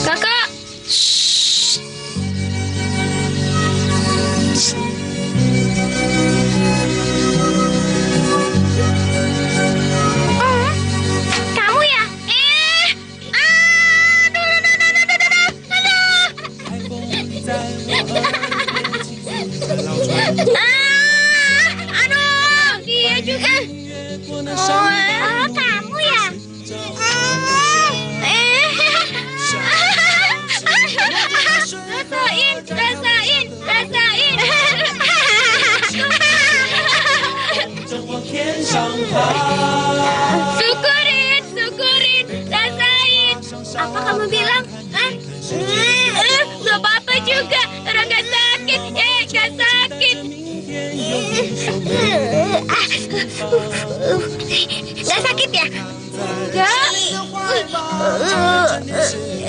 Kakak. Kamu ya? Aduh, dia juga. Oh, kamu ya? Rasain. Syukurin, rasain. Apa kamu bilang? Gak apa-apa juga, orang gak sakit. Gak sakit. Gak sakit ya? Enggak.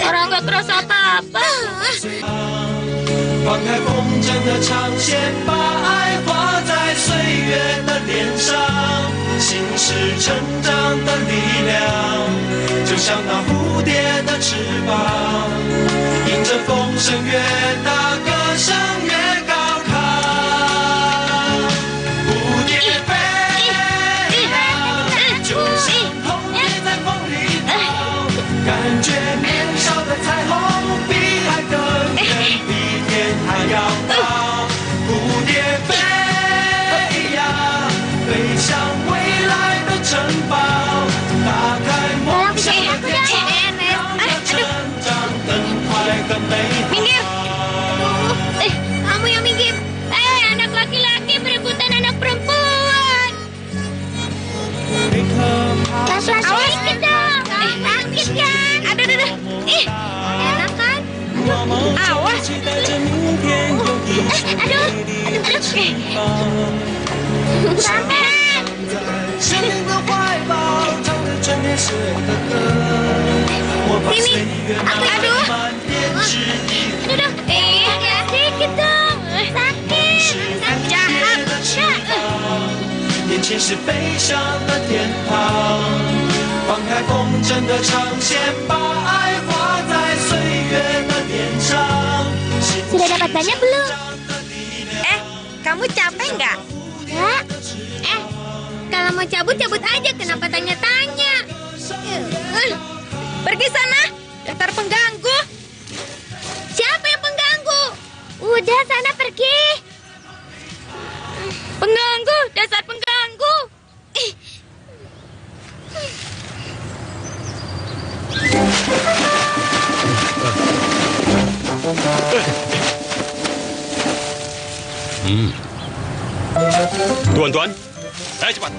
Orang gak kerasa apa-apa. 放开风筝的长线，把爱画在岁月的脸上，心是成长的力量，就像那蝴蝶的翅膀，迎着风声越大，歌声越高亢。蝴蝶飞呀，就像童年在风里跑，感觉年少的彩虹比爱更远，比天还要高。蝴蝶飞呀，飞向未来的城堡，打开梦想的天窗，让它成长更快更美好。 Minggir. Kamu yang minggir. Anak laki-laki berebutan anak perempuan. Awas dikit dong. Sakit kan? Aduh. Enak kan? Awas. Aduh. Sampai. 心灵的怀抱，唱着春天写的歌，我把岁月慢慢编织一幅 Dikit dong. Sakit. Jahat. 眼前是悲伤的天堂，放开风筝的长线，把爱画在岁月的脸上。 Sudah dapat banyak belum? Kamu capek nggak? Enggak. Kalau mau cabut aja. Kenapa tanya-tanya? Pergi sana, dasar pengganggu. Siapa yang pengganggu? Udah, sana pergi. Pengganggu, dasar pengganggu. Tuan-tuan, ayo cepat.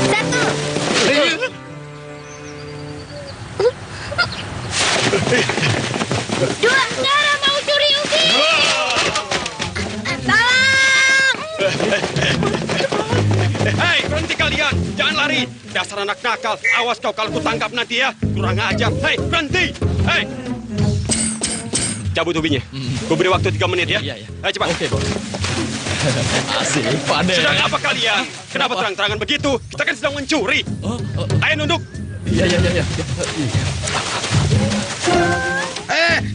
Satu. Dua. Nara mau curi ubi. Hei, berhenti kalian. Jangan lari. Dasar anak nakal. Awas kau kalau kutangkap nanti ya. Kurang ajar. Hei, berhenti. Hei. Cabut ubinya. Ku beri waktu 3 menit ya. Iya. Ayo cepat. Oke, Bos. Asik, pandai. Sedang apa kalian? Kenapa terang-terangan begitu? Kita kan sedang mencuri. Ayo nunduk. Iya.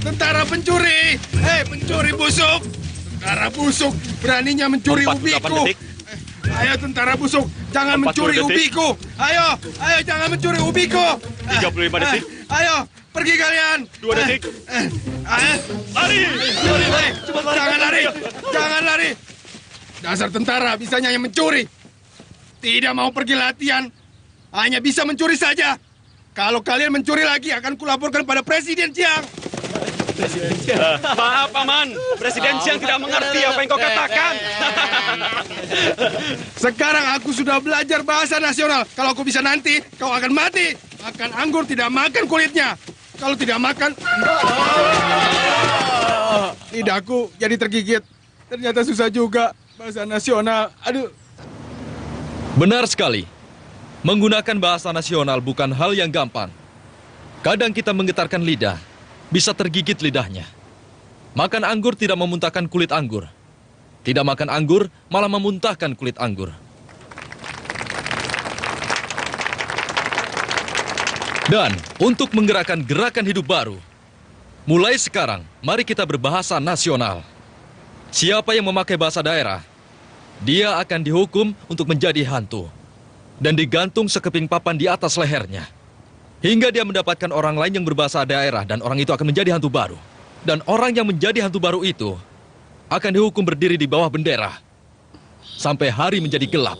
Tentara pencuri! Pencuri busuk! Tentara busuk, beraninya mencuri 48 ubiku! detik. Ayo tentara busuk, jangan 40 mencuri detik. ubiku! Ayo, jangan mencuri ubiku! 35 detik. Ayo, pergi kalian! 2 detik. Lari! Jangan lari! Dasar tentara bisanya hanya mencuri! Tidak mau pergi latihan, hanya bisa mencuri saja! Kalau kalian mencuri lagi, akan kulaporkan pada Presiden Chiang! Maaf, Paman. Presiden Chiang tidak mengerti apa yang kau katakan. Sekarang aku sudah belajar bahasa nasional. Kalau aku bisa nanti, kau akan mati. Makan anggur, tidak makan kulitnya. Kalau tidak makan... Lidahku jadi tergigit. Ternyata susah juga. Bahasa nasional. Aduh. Benar sekali. Menggunakan bahasa nasional bukan hal yang gampang. Kadang kita menggetarkan lidah, bisa tergigit lidahnya. Makan anggur tidak memuntahkan kulit anggur. Tidak makan anggur, malah memuntahkan kulit anggur. Dan untuk menggerakkan gerakan hidup baru, mulai sekarang, mari kita berbahasa nasional. Siapa yang memakai bahasa daerah, dia akan dihukum untuk menjadi hantu. Dan digantung sekeping papan di atas lehernya. Hingga dia mendapatkan orang lain yang berbahasa daerah dan orang itu akan menjadi hantu baru. Dan orang yang menjadi hantu baru itu akan dihukum berdiri di bawah bendera. Sampai hari menjadi gelap.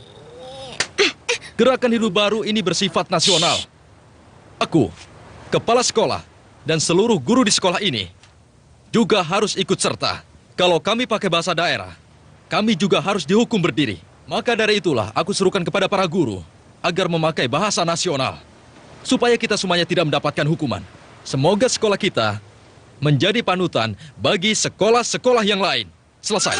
Gerakan hidup baru ini bersifat nasional. Aku, kepala sekolah, dan seluruh guru di sekolah ini juga harus ikut serta. Kalau kami pakai bahasa daerah, kami juga harus dihukum berdiri. Maka dari itulah aku serukan kepada para guru agar memakai bahasa nasional. Supaya kita semuanya tidak mendapatkan hukuman. Semoga sekolah kita menjadi panutan bagi sekolah-sekolah yang lain. Selesai.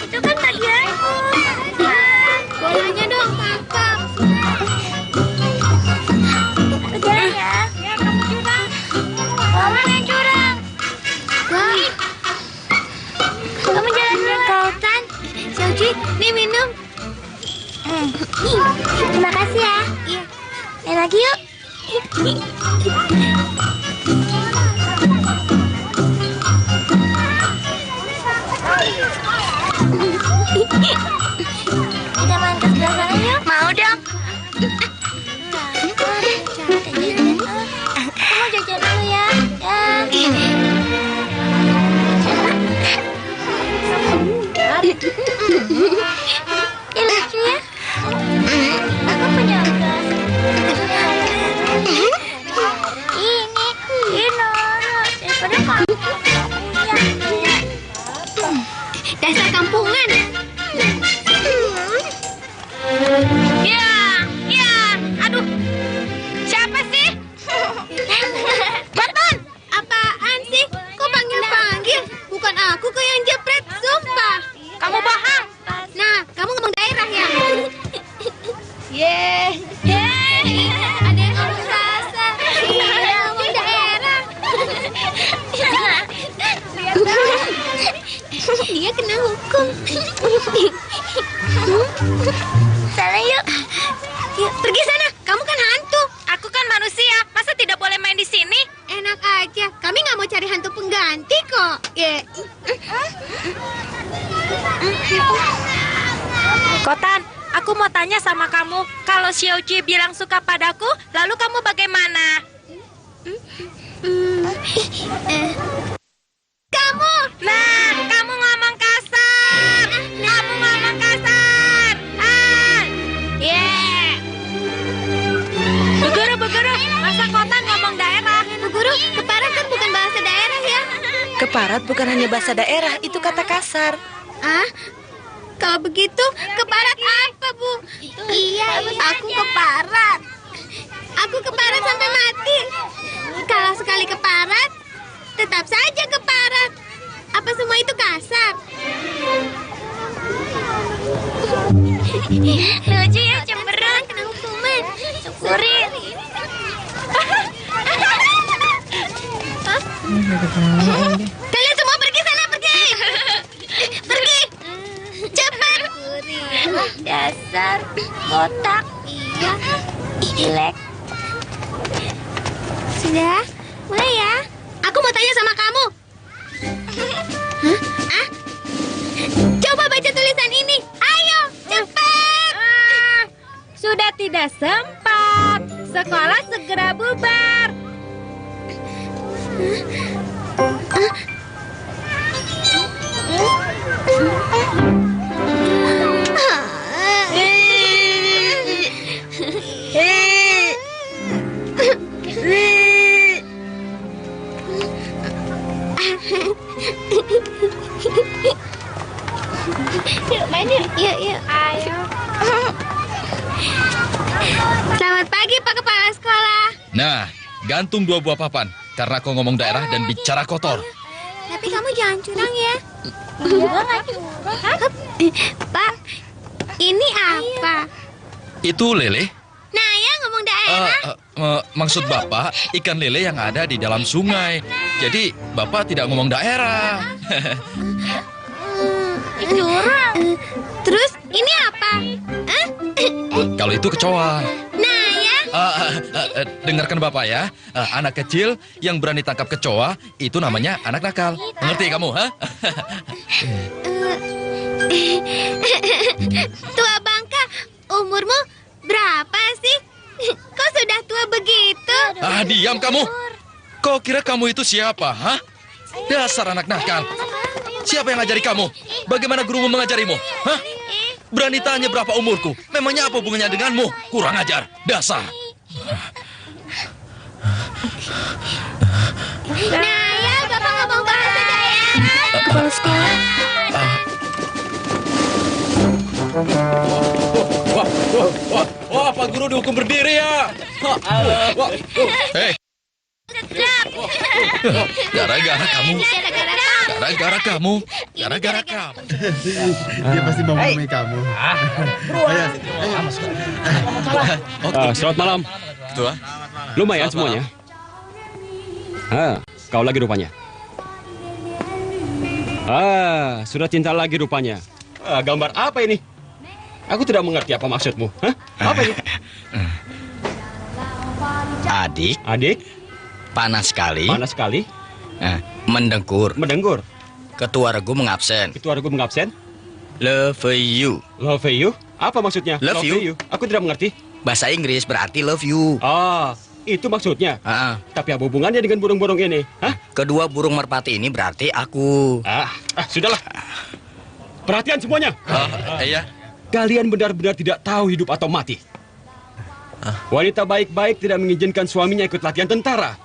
Itu kan bagianku. Bolanya dong, tangkap. Kejar ya. Ya, kamu curang. Kamu yang curang. Wah. Kamu jalan dulu. Kautan. Xiaoji, nih minum. Terima kasih ya. Iya. Main lagi yuk. Kita main ke sebelah sana yuk. Mau dong. Kamu jajan dulu ya. Ya lucu ya. Aku punya gas. Ini daripada kamu. Dasar kampungan. Ya, aduh. Siapa sih? Baton, apaan sih? Kok panggil-panggil? Bukan aku kok yang jepret, sumpah. Kamu bohong. Nah, kamu ngomong daerah ya? Ada yang ngomong kasar. Iya, ngomong daerah. Dia kena hukum. Sana yuk. Yuk, pergi sana. Kamu kan hantu. Aku kan manusia. Masa tidak boleh main di sini? Enak aja. Kami nggak mau cari hantu pengganti kok. Kotan, aku mau tanya sama kamu. Kalau Xiaoji bilang suka padaku, lalu kamu bagaimana? Kamu. Nah, kamu ngomong kasar. Kamu ngomong kasar. Bu guru, masa Kotan ngomong daerah? Bu guru, keparat kan bukan bahasa daerah ya? Keparat bukan hanya bahasa daerah, itu kata kasar. Ah? Kalau begitu, keparat apa, Bu? Iya, aku keparat. Aku keparat sampai mati. Kalau sekali keparat, tetap saja keparat. Apa semua itu kasar? Lucu ya, cemberut. Kena hukuman. Syukurin. Kalian semua pergi sana, pergi. Pergi. Cepat. Dasar botak. Iya. Jelek. Sudah, mulai ya. Aku mau tanya sama kamu. Hah? Coba baca tulisan ini. Ayo, cepat. Sudah tidak sempat. Sekolah segera bubar. Yuk, main yuk. Yuk. Ayo. Selamat pagi, Pak Kepala Sekolah. Nah, gantung 2 buah papan. Karena kau ngomong daerah dan bicara kotor. Tapi kamu jangan curang ya. Pak, ini apa? Itu lele? Nah ya, ngomong daerah. Maksud Bapak, ikan lele yang ada di dalam sungai. Jadi, Bapak tidak ngomong daerah. Curang. Terus ini apa? Kalau itu kecoa. Nah ya. Dengarkan Bapak ya. Anak kecil yang berani tangkap kecoa, itu namanya anak nakal. Mengerti kamu, ha? Tua Bangka, umurmu berapa sih? Kok sudah tua begitu? Diam kamu. Kau kira kamu itu siapa, ha? Dasar anak nakal. Siapa yang ngajari kamu? Bagaimana gurumu mengajarimu? Hah? Berani tanya berapa umurku? Memangnya apa hubungannya denganmu? Kurang ajar. Dasar. Nah ya, Bapak ngomong bahasa daerah. Kepala sekolah. Wah, Pak Guru dihukum berdiri ya. Hei. Gara-gara kamu. Gara-gara kamu. Gara-gara kamu. Dia pasti mau ngomongin kamu. Selamat malam. Tua. Lumayan semuanya. Kau lagi rupanya. Sudah cinta lagi rupanya. Gambar apa ini? Aku tidak mengerti apa maksudmu. Apa ini? Adik, Adik, panas sekali. panas sekali. Mendengkur. Mendengkur. Ketua regu mengabsen. Ketua regu mengabsen. Love you. Love you? Apa maksudnya? Love you. Aku tidak mengerti. Bahasa Inggris berarti love you. Itu maksudnya. Tapi apa hubungannya dengan burung-burung ini? Kedua burung merpati ini berarti aku. Sudahlah. Perhatian semuanya. Iya. Kalian benar-benar tidak tahu hidup atau mati. Wanita baik-baik tidak mengizinkan suaminya ikut latihan tentara.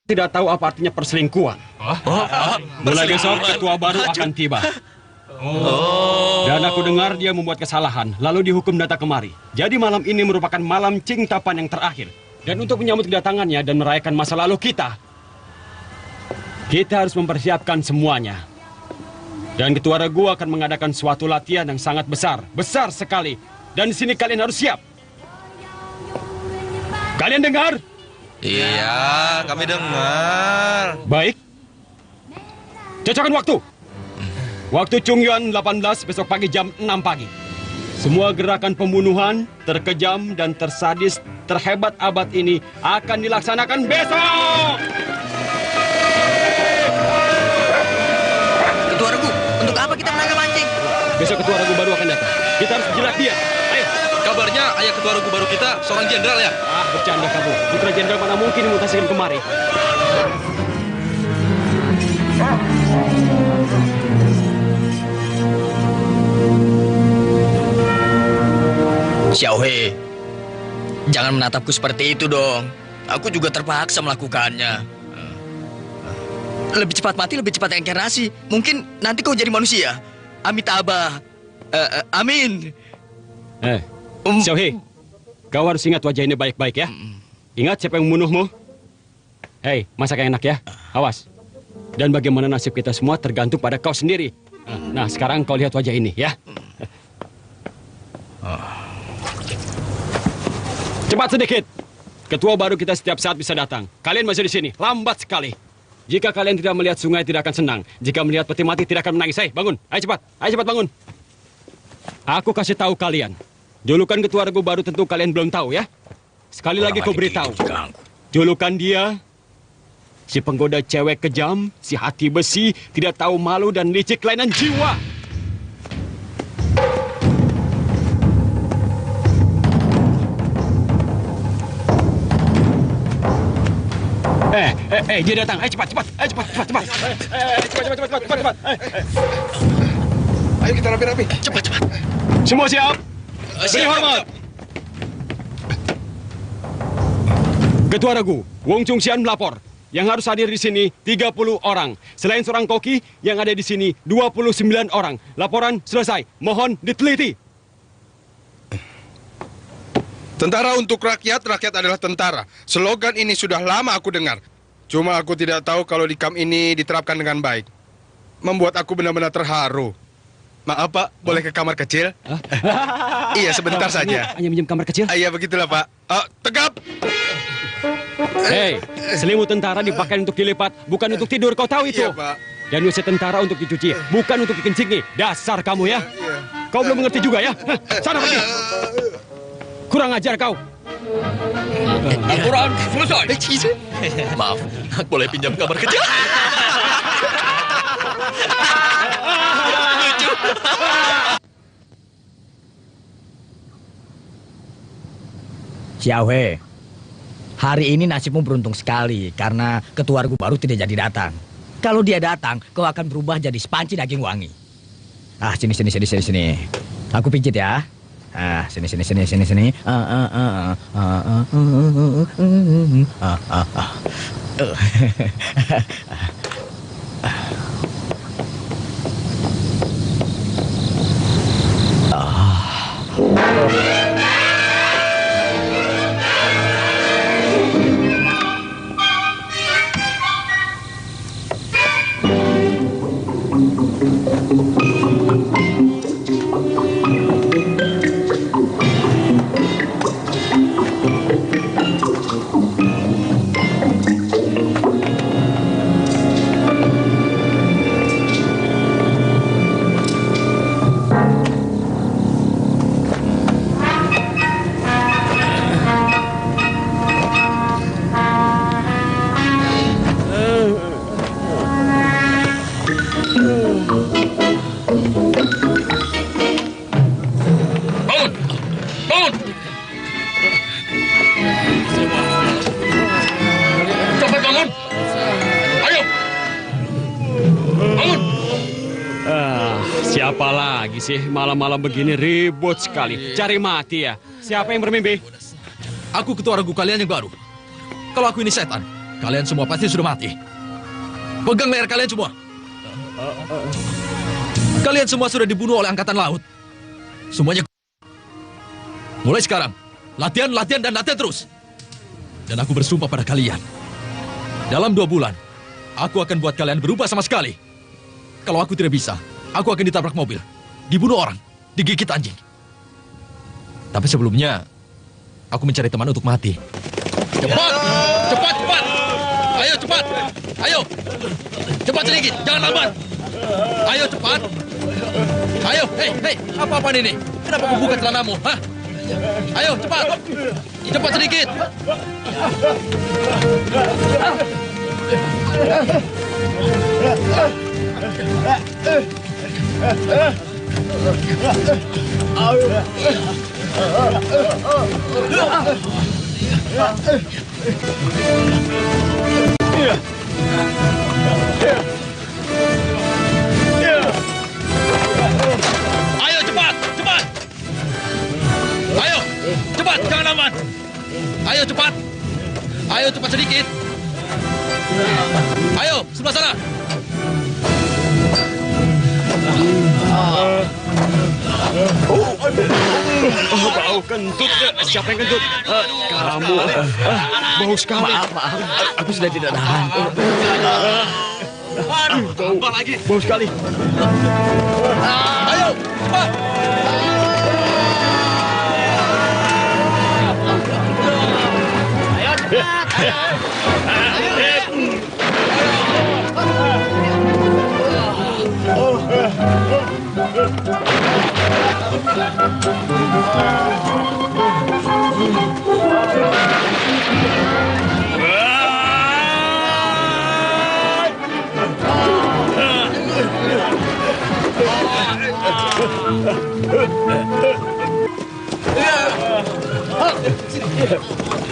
Tidak tahu apa artinya perselingkuhan. Mulai besok ketua baru akan tiba. Dan aku dengar dia membuat kesalahan, lalu dihukum datang kemari. Jadi malam ini merupakan malam Cingtapan yang terakhir. Dan untuk menyambut kedatangannya dan merayakan masa lalu kita harus mempersiapkan semuanya. Dan ketua regu akan mengadakan suatu latihan yang sangat besar. Besar sekali. Dan di sini kalian harus siap. Kalian dengar? Iya, kami dengar. Baik. Cocokkan waktu. Waktu Chungyuan 18 besok pagi jam 6 pagi. Semua gerakan pembunuhan, terkejam, dan tersadis terhebat abad ini akan dilaksanakan besok. Ketua regu, untuk apa kita menangkap anjing? Besok ketua regu baru akan datang. Kita harus jilat dia. Ayo. Kabarnya ayah ketua regu baru kita seorang jenderal ya? Bercanda kamu. Putra jenderal mana mungkin dimutasikan kemari. Xiaohe, jangan menatapku seperti itu dong. Aku juga terpaksa melakukannya. Lebih cepat mati, lebih cepat reinkarnasi. Mungkin nanti kau jadi manusia. Amitabha. Amin. Xiaohe, kau harus ingat wajah ini baik-baik ya. Ingat siapa yang membunuhmu. Hei, masak yang enak ya. Awas. Dan bagaimana nasib kita semua tergantung pada kau sendiri. Nah, sekarang kau lihat wajah ini ya. Cepat sedikit. Ketua baru kita setiap saat bisa datang. Kalian masih di sini. Lambat sekali. Jika kalian tidak melihat sungai, tidak akan senang. Jika melihat peti mati, tidak akan menangis. Hei, bangun. Ayo cepat. Ayo cepat bangun. Aku kasih tahu kalian. Julukan ketua regu baru tentu kalian belum tahu ya. Sekali lagi kau beritahu. Julukan dia, si penggoda cewek kejam, si hati besi, tidak tahu malu dan licik kelainan jiwa. Dia datang. Ayo cepat. Cepat. Ayo kita rapi-rapi. Cepat. Semua siap? Beri hormat. Ketua regu, Wong Chungxian melapor. Yang harus hadir di sini 30 orang. Selain seorang koki, yang ada di sini 29 orang. Laporan selesai. Mohon diteliti. Tentara untuk rakyat, rakyat adalah tentara. Slogan ini sudah lama aku dengar. Cuma aku tidak tahu kalau di kamp ini diterapkan dengan baik. Membuat aku benar-benar terharu. Maaf Pak, boleh ke kamar kecil? Iya, sebentar saja. Hanya minjem kamar kecil? Iya, begitulah Pak. Tegap! Hei, selimut tentara dipakai untuk dilipat, bukan untuk tidur. Kau tahu itu? Iya, Pak. Dan WC tentara untuk dicuci, bukan untuk dikencingi. Dasar kamu ya. Kau belum mengerti juga ya? Sana pergi. Kurang ajar kau. Laporan selesai. Maaf, boleh pinjam kamar kecil? Lucu. Xiaohe, hari ini nasibmu beruntung sekali karena ketua regu baru tidak jadi datang. Kalau dia datang, kau akan berubah jadi sepanci daging wangi. Sini. Aku pijit ya. Sini. Siapa lagi sih malam-malam begini ribut sekali. Cari mati ya. Siapa yang bermimpi? Aku ketua regu kalian yang baru. Kalau aku ini setan, kalian semua pasti sudah mati. Pegang leher kalian semua. Kalian semua sudah dibunuh oleh angkatan laut. Semuanya. Mulai sekarang, latihan dan latihan terus. Dan aku bersumpah pada kalian. Dalam 2 bulan, aku akan buat kalian berubah sama sekali. Kalau aku tidak bisa, aku akan ditabrak mobil, dibunuh orang, digigit anjing. Tapi sebelumnya, aku mencari teman untuk mati. Cepat! Ayo cepat! Ayo! Cepat sedikit, jangan lambat! Ayo cepat! Ayo, hei, apa-apaan ini? Kenapa kau buka celanamu, hah? Ayo cepat! Cepat sedikit! Ayo cepat! Ayo cepat, jangan lambat! Ayo cepat! Ayo cepat sedikit! Ayo sebelah sana! Bau kentut. Siapa yang kentut? Kamu. Bau sekali. Maaf. Aku sudah tidak tahan. Bau sekali. Ayo, cepat! Ayo cepat!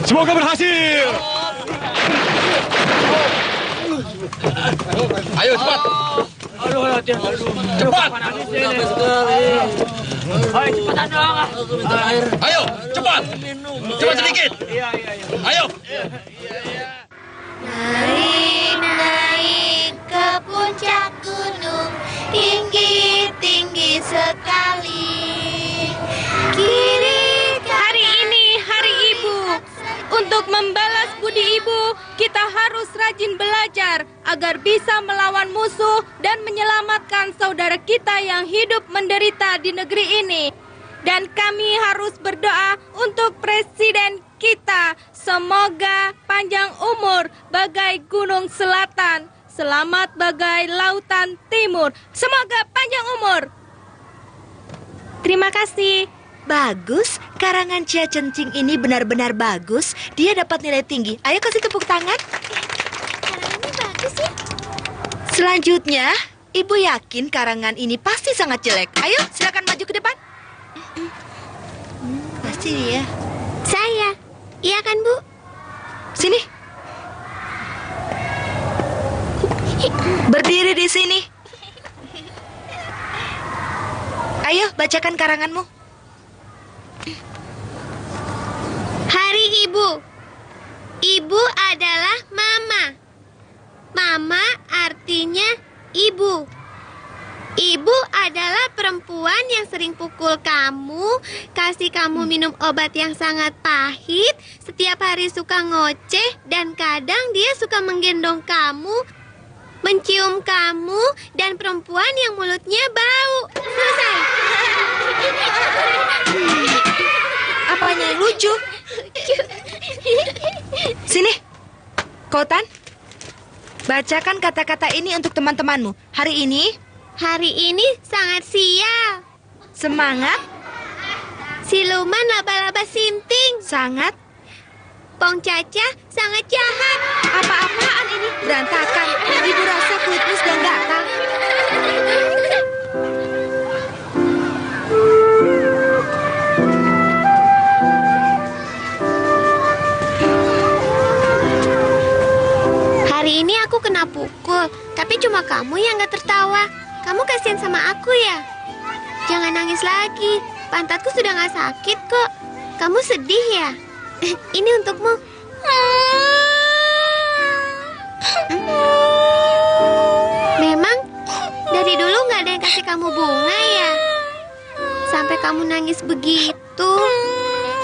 Semoga berhasil. Ayo cepat! Cepat! Ayo cepat! Cepat sedikit! Ayo! Naik ke puncak gunung, tinggi sekali. Kiri kanan. Hari Untuk membalas budi ibu, kita harus rajin belajar agar bisa melawan musuh dan menyelamatkan saudara kita yang hidup menderita di negeri ini. Dan kami harus berdoa untuk presiden kita. Semoga panjang umur bagai gunung selatan, selamat bagai lautan timur. Semoga panjang umur. Terima kasih. Bagus, karangan Cia Cencing ini benar-benar bagus. Dia dapat nilai tinggi. Ayo kasih tepuk tangan. Karangannya bagus ya. Selanjutnya, Ibu yakin karangan ini pasti sangat jelek. Ayo, silakan maju ke depan. Pasti dia. Saya. Iya kan, Bu? Sini. Berdiri di sini. Ayo, bacakan karanganmu. Hari Ibu. Ibu adalah Mama. Mama artinya ibu. Ibu adalah perempuan yang sering pukul kamu, kasih kamu minum obat yang sangat pahit, setiap hari suka ngoceh, dan kadang dia suka menggendong kamu, mencium kamu, dan perempuan yang mulutnya bau. Selesai. Apanya yang lucu? Sini, Kotan. Bacakan kata-kata ini untuk teman-temanmu. Hari ini Sangat sial. semangat, Siluman laba-laba sinting. sangat, Pong Caca sangat jahat. apa-apaan ini? Berantakan. Ibu rasa kulitmu sedang gatal. Hari ini aku kena pukul, tapi cuma kamu yang gak tertawa. Kamu kasihan sama aku ya? Jangan nangis lagi, pantatku sudah gak sakit kok. Kamu sedih ya? Ini untukmu. Memang dari dulu gak ada yang kasih kamu bunga ya? Sampai kamu nangis begitu.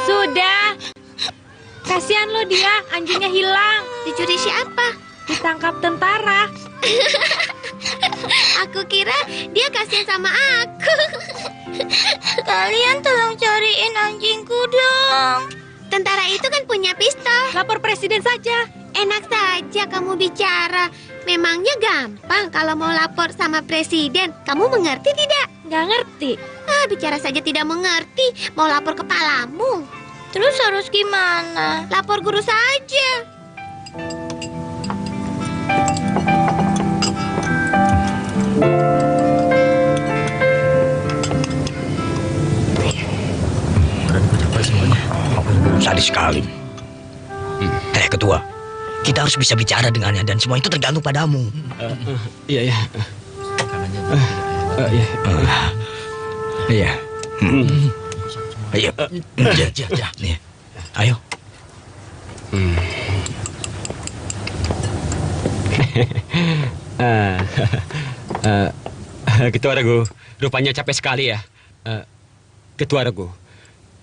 Sudah. Kasihan lo dia, anjingnya hilang. Dicuri siapa? Ditangkap tentara. Aku kira dia kasihan sama aku. Kalian tolong cariin anjingku dong. Tentara itu kan punya pistol. Lapor presiden saja. Enak saja kamu bicara. Memangnya gampang kalau mau lapor sama presiden. Kamu mengerti tidak? Nggak ngerti. Bicara saja tidak mengerti. Mau lapor kepalamu. Terus harus gimana? Lapor guru saja. Sadis sekali. Ketua, kita harus bisa bicara dengannya dan semua itu tergantung padamu. Iya. Iya. Ayo. Nih. Ayo. Ketua Regu, rupanya capek sekali ya. Ketua Regu,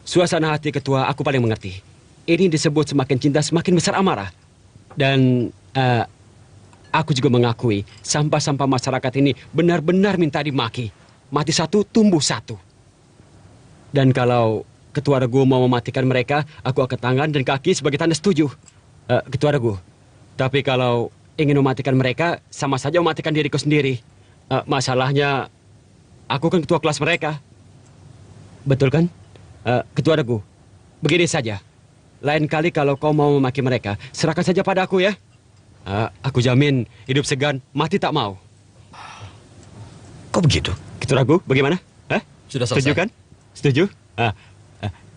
suasana hati ketua aku paling mengerti. Ini disebut semakin cinta semakin besar amarah. Dan aku juga mengakui sampah-sampah masyarakat ini benar-benar minta dimaki. Mati satu, tumbuh satu. Dan kalau Ketua Regu mau mematikan mereka, aku angkat tangan dan kaki sebagai tanda setuju. Ketua Regu, tapi kalau ingin mematikan mereka, sama saja mematikan diriku sendiri. Masalahnya, aku kan ketua kelas mereka. Betul kan? Ketua Regu, begini saja. Lain kali kalau kau mau memaki mereka, serahkan saja pada aku ya. Aku jamin hidup segan, mati tak mau. Kok begitu? Ketua Regu, bagaimana? Sudah selesai. Setuju kan? Setuju?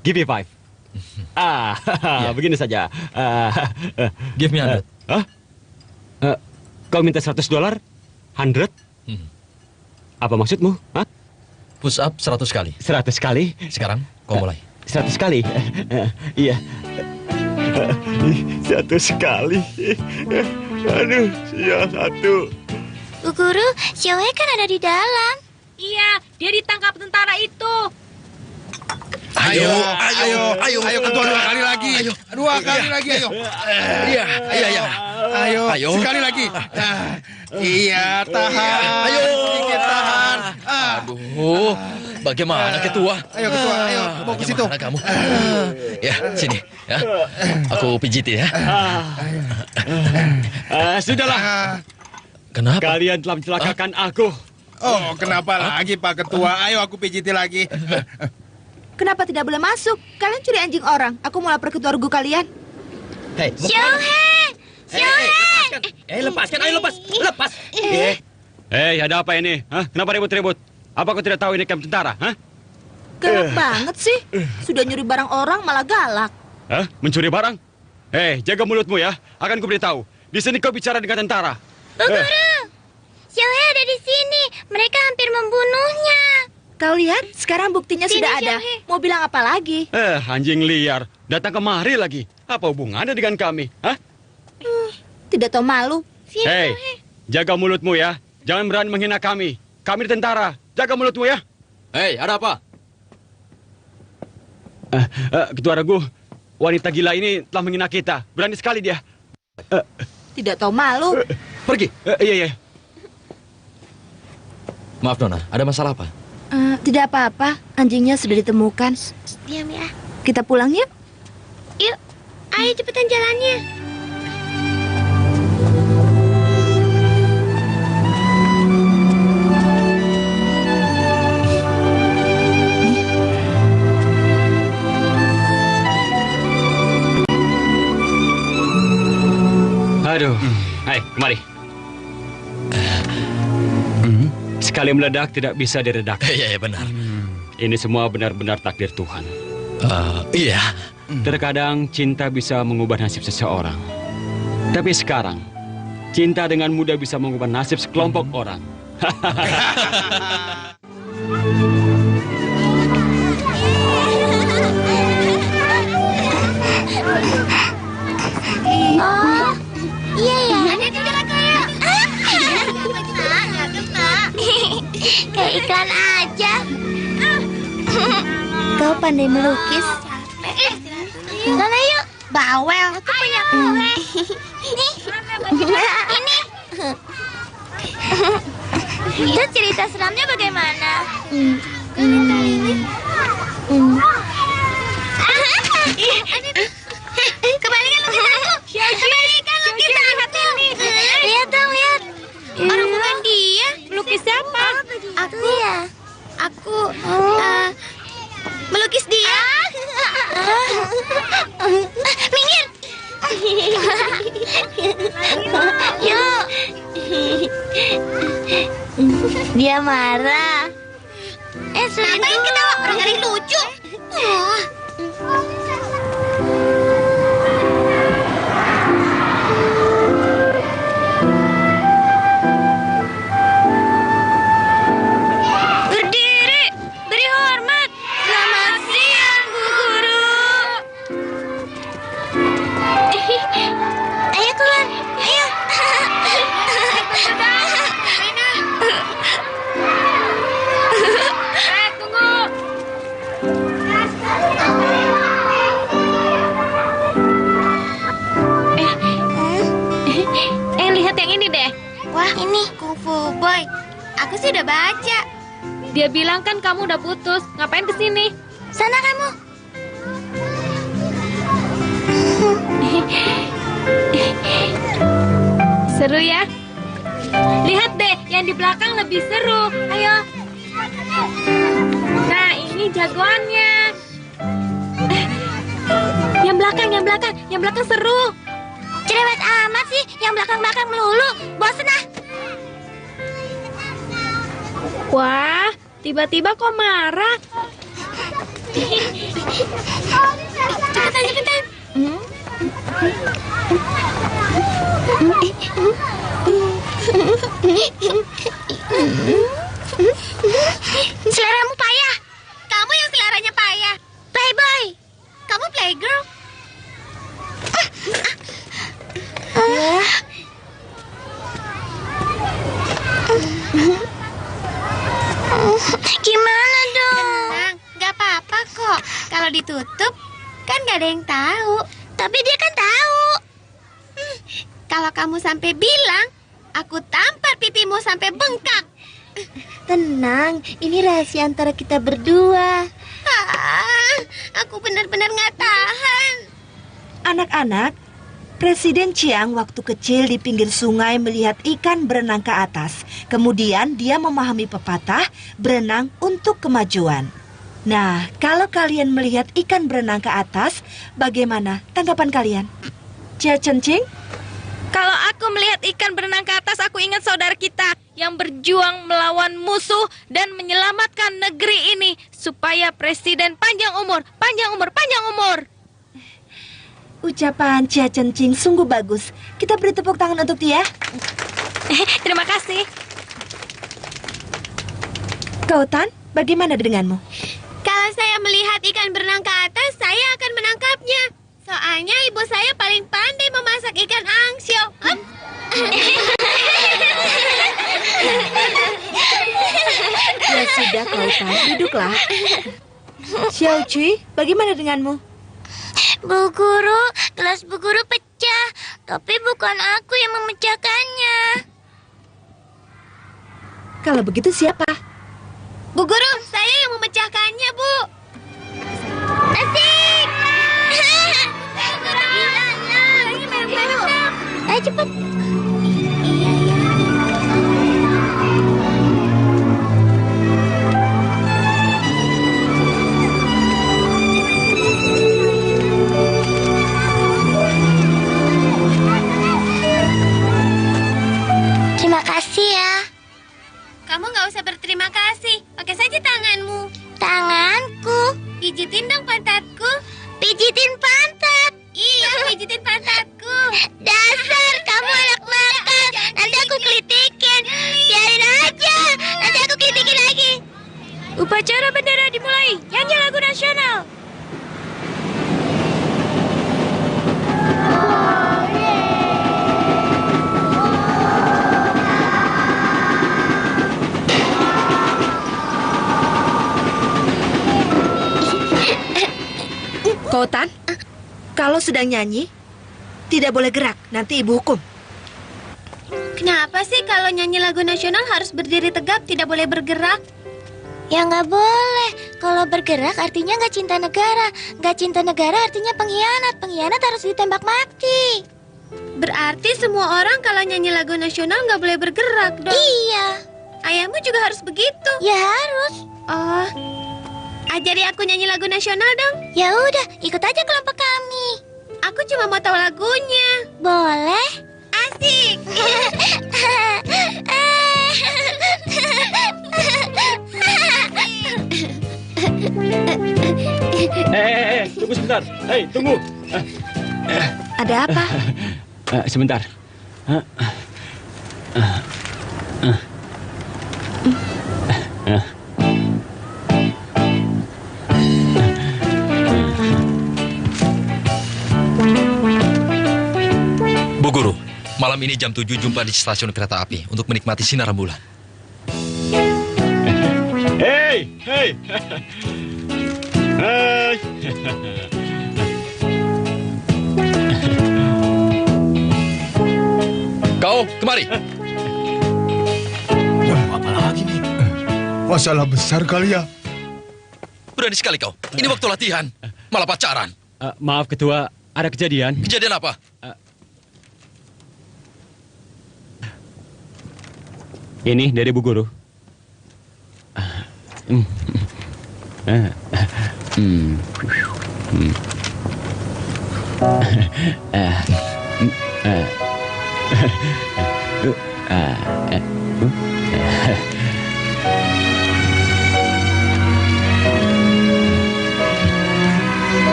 Give me 5. Begini saja. Give me 100. Kau minta $100? 100? Apa maksudmu? Push up 100 kali. 100 kali? Sekarang kau mulai. 100 kali? Iya. 100 kali. Aduh, ya 1. Bu Guru, Xiaohe kan ada di dalam. Iya, dia ditangkap tentara itu. Ayo ketua 2 kali lagi. 2 kali lagi, ayo. Ayo. Sekali lagi. Iya, tahan. Ayo. Sedikit tahan. Aduh, bagaimana ketua? Ayo ketua, ayo mau ke situ. Bagaimana kamu? Ya, sini. Ya, aku pijitin ya. Sudahlah. Kenapa? Kalian telah mencelakakan aku. Oh, kenapa lagi Pak Ketua? Ayo aku pijiti lagi. Kenapa tidak boleh masuk? Kalian curi anjing orang. Aku mau lapor ketua regu kalian. Hei, lepaskan, ayo lepas. Hei, ada apa ini? Hah? Kenapa ribut-ribut? Apa kau tidak tahu ini kamp tentara? Hah? Galak banget sih. Sudah nyuri barang orang malah galak. Hah? Mencuri barang? Hei, jaga mulutmu ya. Akan ku beritahu. Di sini kau bicara dengan tentara. Bu Guru, Xiaohe ada di sini. Mereka hampir membunuhnya. Kau lihat, sekarang buktinya Sini, sudah ada. Xiaohe. Mau bilang apa lagi? Anjing liar. Datang kemari lagi. Apa hubungannya dengan kami? Hah? Tidak tahu malu. Hei, jaga mulutmu ya. Jangan berani menghina kami. Kami di tentara. Jaga mulutmu ya. Hei, ada apa? Ketua Regu, wanita gila ini telah menghina kita. Berani sekali dia. Tidak tahu malu. Pergi. Iya. Maaf, Nona. Ada masalah apa? Tidak apa-apa. Anjingnya sudah ditemukan. Diam ya. Kita pulang yuk. Yuk, ayo cepetan jalannya. Aduh. Hai, kemari. Sekali meledak tidak bisa diredak. Iya, benar. Ini semua benar-benar takdir Tuhan. Iya. Terkadang cinta bisa mengubah nasib seseorang. Tapi sekarang, cinta dengan mudah bisa mengubah nasib sekelompok orang. Oh, iya ya. Ada di jalan kaya. Nggak kena. Kayak iklan aja. Kau pandai melukis. Sana yuk. Bawel. Aku punya kue. Ini. Terus cerita seramnya bagaimana? Kembalikan lukisanku. Kembalikan lukisanku. Lihat dong, lihat. Orang bukan dia. Melukis siapa? Aku melukis dia. Minggir. Yuk. Dia marah. Ngapain ketawa? Orang ada yang lucu. Berdiri, beri hormat. Selamat siang, Bu Guru. Ayo keluar, ayo. Tunggu. Lihat yang ini deh. Wah, ini Kung Fu Boy. Aku sih udah baca. Dia bilang kan kamu udah putus. Ngapain kesini? Sana kamu. Seru ya? Lihat deh, yang di belakang lebih seru. Ayo. Nah, ini jagoannya. Yang belakang seru. Cerewet amat sih, yang belakang-belakang melulu. Bosen ah. Wah, tiba-tiba kok marah. Cepetan. Seleramu payah. Kamu yang seleranya payah. Playboy. Kamu playgirl. Gimana dong? Kalau ditutup, kan gak ada yang tahu. Tapi dia kan tahu. Kalau kamu sampai bilang, aku tampar pipimu sampai bengkak. Tenang, ini rahasia antara kita berdua. Aku benar-benar gak tahan. Anak-anak, Presiden Chiang waktu kecil di pinggir sungai melihat ikan berenang ke atas. Kemudian dia memahami pepatah, berenang untuk kemajuan. Nah, kalau kalian melihat ikan berenang ke atas, bagaimana tanggapan kalian? Chia Chen-ching? Kalau aku melihat ikan berenang ke atas, aku ingat saudara kita yang berjuang melawan musuh dan menyelamatkan negeri ini supaya presiden panjang umur, panjang umur, panjang umur. Ucapan Chia Chen-ching sungguh bagus. Kita beri tepuk tangan untuk dia. Terima kasih. Kau Tan, bagaimana denganmu? Kalau saya melihat ikan berenang ke atas, saya akan menangkapnya. Soalnya ibu saya paling pandai memasak ikan angsiu. Ya sudah, Kau Tan, duduklah. Xiao Cui, bagaimana denganmu? Bu Guru, gelas Bu Guru pecah. Tapi bukan aku yang memecahkannya. Kalau begitu siapa? Bu Guru, saya yang memecahkannya, Bu. Asik! Ayo cepat. Terima kasih ya. Kamu nggak usah berterima kasih. Pakai saja tanganmu. Tanganku? Pijitin dong pantatku. Pijitin pantat? Iya, pijitin pantatku. Dasar kamu anak nakal. Nanti aku kritikin. Biarin aja. Nanti aku kritikin lagi. Upacara bendera dimulai. Nyanyi lagu nasional. Kau Tan, kalau sedang nyanyi, tidak boleh gerak, nanti ibu hukum. Kenapa sih kalau nyanyi lagu nasional harus berdiri tegap, tidak boleh bergerak? Ya nggak boleh. Kalau bergerak artinya nggak cinta negara. Nggak cinta negara artinya pengkhianat. Pengkhianat harus ditembak mati. Berarti semua orang kalau nyanyi lagu nasional nggak boleh bergerak dong? Iya. Ayahmu juga harus begitu? Ya harus. Oh, ajari aku nyanyi lagu nasional dong. Ya udah, ikut aja kelompok kami. Aku cuma mau tahu lagunya. Boleh? Asik. Tunggu sebentar. Hei, tunggu. Ada apa? Sebentar. Bu Guru, malam ini jam 7 jumpa di stasiun kereta api untuk menikmati sinar rembulan. Hei, hei. Hei. Kau, kemari. Apa lagi nih? Masalah besar kali ya. Berani sekali kau. Ini waktu latihan. Malah pacaran. Maaf, Ketua. Ada kejadian. Kejadian apa? Ini dari Bu Guru.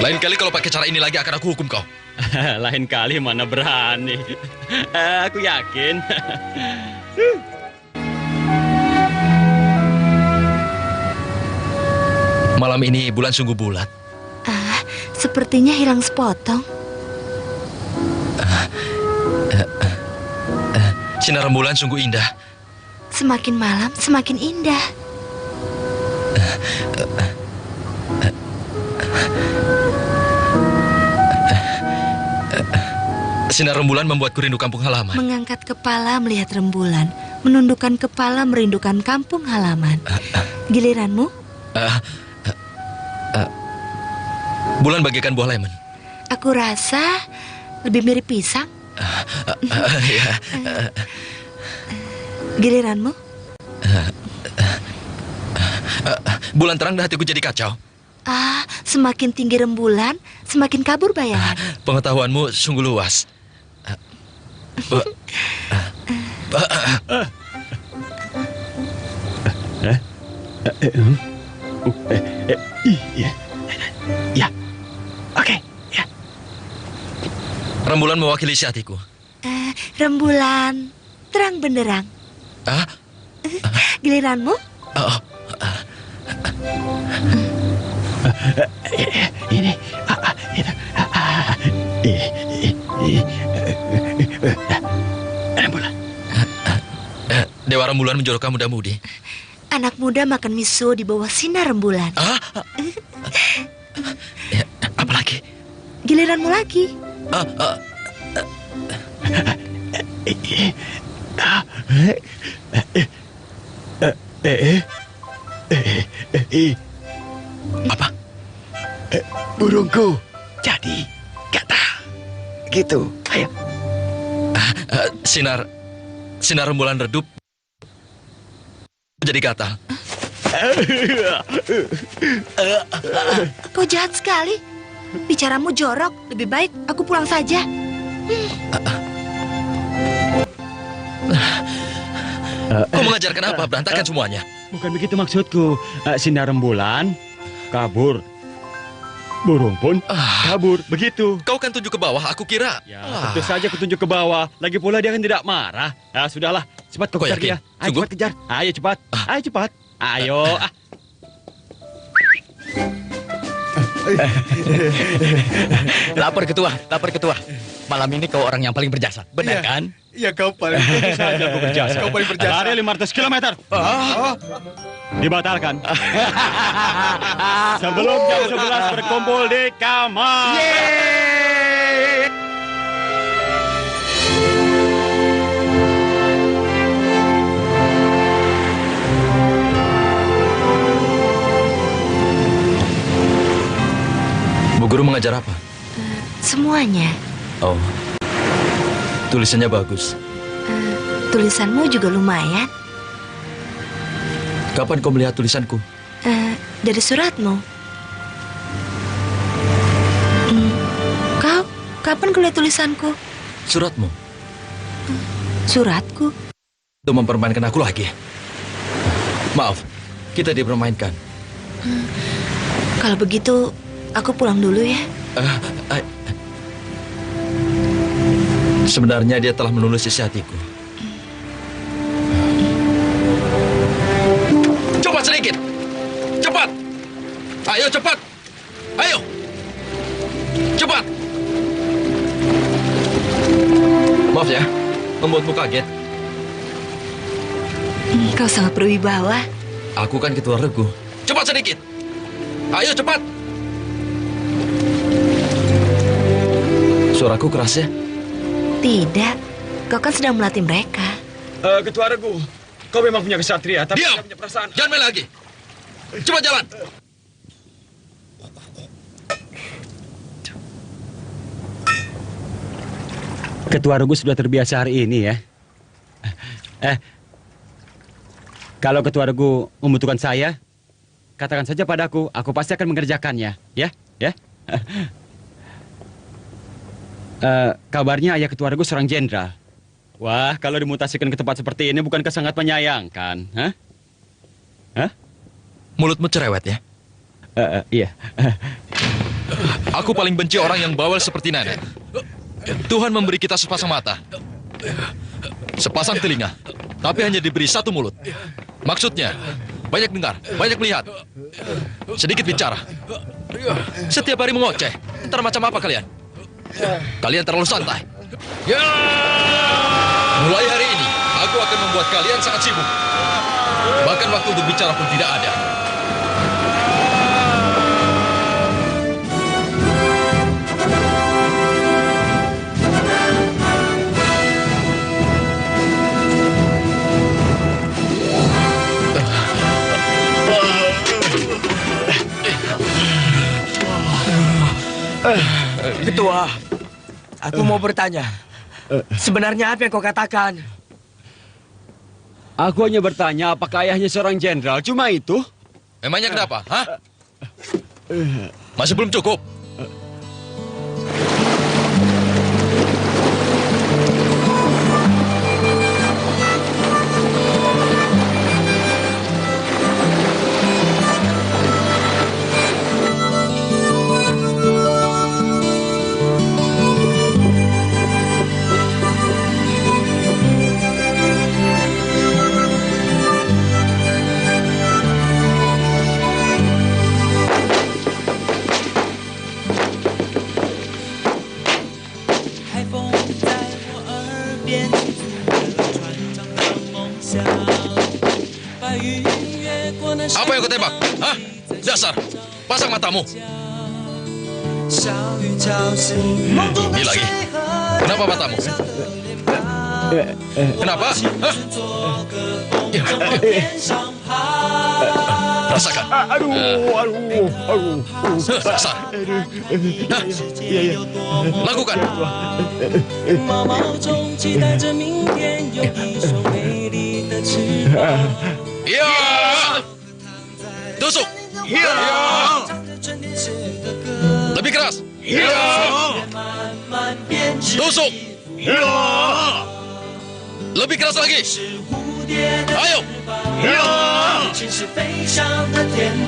Lain kali kalau pakai cara ini lagi akan aku hukum kau. Lain kali mana berani. Aku yakin. Malam ini bulan sungguh bulat. Sepertinya hilang sepotong. Sinar rembulan sungguh indah. Semakin malam, semakin indah. Sinar rembulan membuatku rindu kampung halaman. Mengangkat kepala melihat rembulan, menundukkan kepala merindukan kampung halaman. Giliranmu? Bulan bagaikan buah lemon. Aku rasa lebih mirip pisang. Giliranmu? Bulan terang dan hatiku jadi kacau. Semakin tinggi rembulan, semakin kabur bayangan. Pengetahuanmu sungguh luas. Ya, oke, ya. Rembulan mewakili isi hatiku. Rembulan terang benderang. Giliranmu? Ini, rembulan. Dewa rembulan menjolokkan muda-mudi. Anak muda makan miso di bawah sinar rembulan. Apalagi? Giliranmu lagi. Apa? Burungku jadi kata gitu. Ayo. Sinar rembulan redup jadi gatal. Kau jahat sekali. Bicaramu jorok. Lebih baik aku pulang saja. Kau mengajarkan apa? Berantakan semuanya. Bukan begitu maksudku. Sinar rembulan kabur. Burung pun kabur. Begitu. Kau kan tunjuk ke bawah, aku kira. Ya, tentu saja aku tunjuk ke bawah. Lagi pula dia kan tidak marah. Sudahlah. Cepat kau kejar dia. Ayo cepat kejar. Ayo cepat. Ayo cepat. Ayo. Lapor ketua. Malam ini kau orang yang paling berjasa. Benar kan? Iya, kau paling berjasa. Kau paling berjasa. Lari 500 km. Dibatalkan. Sebelum jam 11 berkumpul di kamar. Bu guru mengajar apa? Semuanya. Oh, tulisannya bagus. Tulisanmu juga lumayan. Kapan kau melihat tulisanku? Dari suratmu. Kau, kapan kau lihat tulisanku? Suratmu? Suratku? Untuk mempermainkan aku lagi. Maaf, kita dipermainkan. Kalau begitu, aku pulang dulu ya. Sebenarnya dia telah menulis isi hatiku. Cepat sedikit. Cepat. Ayo cepat. Ayo. Cepat. Maaf ya, membuatmu kaget. Kau sangat berwibawa. Aku kan ketua regu. Cepat sedikit. Ayo cepat. Suaraku keras ya? Tidak. Kau kan sedang melatih mereka. Ketua regu, kau memang punya kesatria, tapi diam. tidak punya perasaan. Jangan main lagi. Cepat jalan. Ketua regu sudah terbiasa hari ini ya. Kalau ketua regu membutuhkan saya, katakan saja padaku, aku pasti akan mengerjakannya. Ya. Kabarnya ayah ketua regu seorang jenderal. Wah, kalau dimutasikan ke tempat seperti ini bukankah sangat menyayangkan? Mulutmu cerewet ya? Iya. Aku paling benci orang yang bawel seperti nenek. Tuhan memberi kita sepasang mata, sepasang telinga, tapi hanya diberi satu mulut. Maksudnya, banyak dengar, banyak melihat, sedikit bicara. Setiap hari mengoceh. Ntar macam apa kalian? Kalian terlalu santai. Mulai hari ini, aku akan membuat kalian sangat sibuk. Bahkan waktu untuk bicara pun tidak ada. Ketua, aku mau bertanya. Sebenarnya apa yang kau katakan? Aku hanya bertanya apakah ayahnya seorang jenderal, cuma itu. Memangnya kenapa? Hah? Masih belum cukup? Apa yang kau tembak? Hah? Dasar! Pasang matamu! Ini lagi. Kenapa matamu? Kenapa? Hah? Rasakan. Dasar. Hah? Lakukan. Iya. Tusuk. Iya. Lebih keras. Iya. Tusuk. Iya. Lebih keras lagi. Ayo. Iya.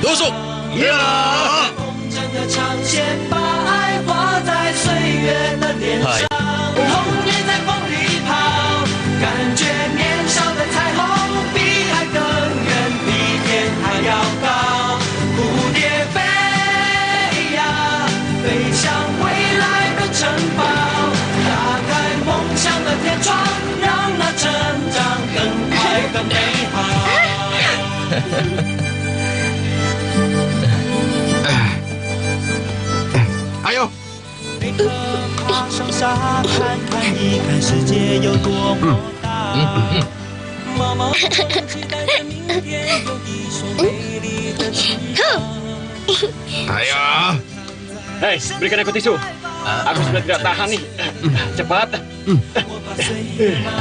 Tusuk. Iya. Hai. Ayo. Ayo. Hei, berikan aku tisu. Aku sudah tidak tahan nih. Cepat.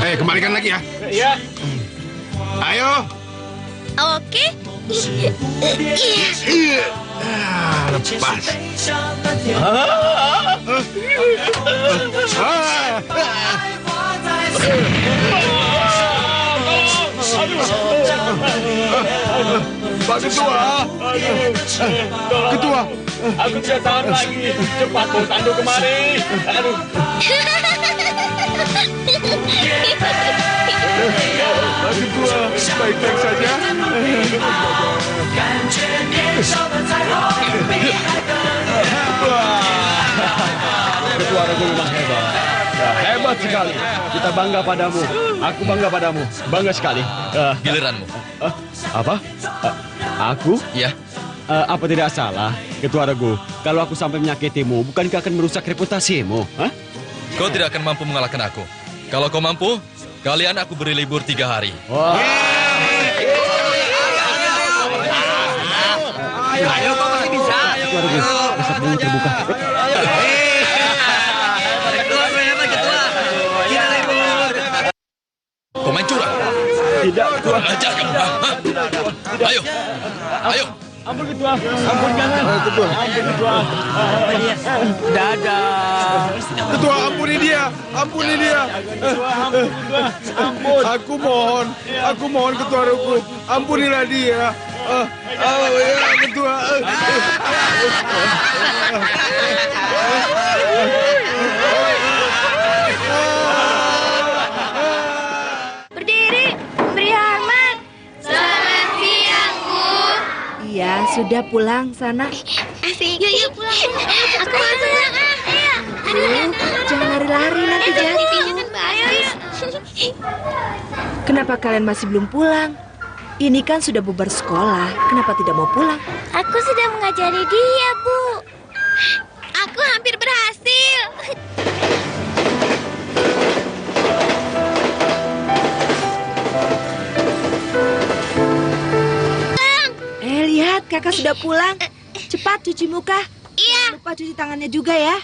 Hei, kembalikan lagi ya. Iya. Ayo. Oke. Lepas. Pak Ketua. Ketua. Aku tidak tahan lagi. Cepat bawa Tandu kemari. Aduh. Pak Ketua, baik-baik saja. Ketua Regu memang hebat. Ya, hebat sekali. Kita bangga padamu. Aku bangga padamu. Bangga sekali. Giliranmu. Apa? Aku? Ya. Apa tidak salah, Ketua Regu? Kalau aku sampai menyakitimu, bukankah akan merusak reputasimu? Hah? Kau tidak akan mampu mengalahkan aku. Kalau kau mampu, kalian aku beri libur 3 hari. Wah. Ayo, kau pasti bisa. Ketua Regu, besar dulu terbuka. Kau main curang. Tidak, Ketua. Ajar kamu. Hah? Ayo. Ayo. Ampun, Ketua. Ampun, jangan. Ampun, Ketua. Dadah. Ketua, ampuni dia. Ampuni dia. Ampun. Aku mohon Ketua Regu. Ampunilah dia. Ya, Ketua. Berdiri, beri hormat. Selamat siang, Bu. Iya, sudah pulang sana. Asik. Yuk pulang. Aku mau pulang. Ayo. Jangan lari-lari nanti jatuh. Ayo, yuk. Kenapa kalian masih belum pulang? Ini kan sudah bubar sekolah. Kenapa tidak mau pulang? Aku sudah mengajari dia, Bu. Aku hampir berhasil. Lihat, kakak sudah pulang. Cepat cuci muka. Iya. Lupa cuci tangannya juga ya.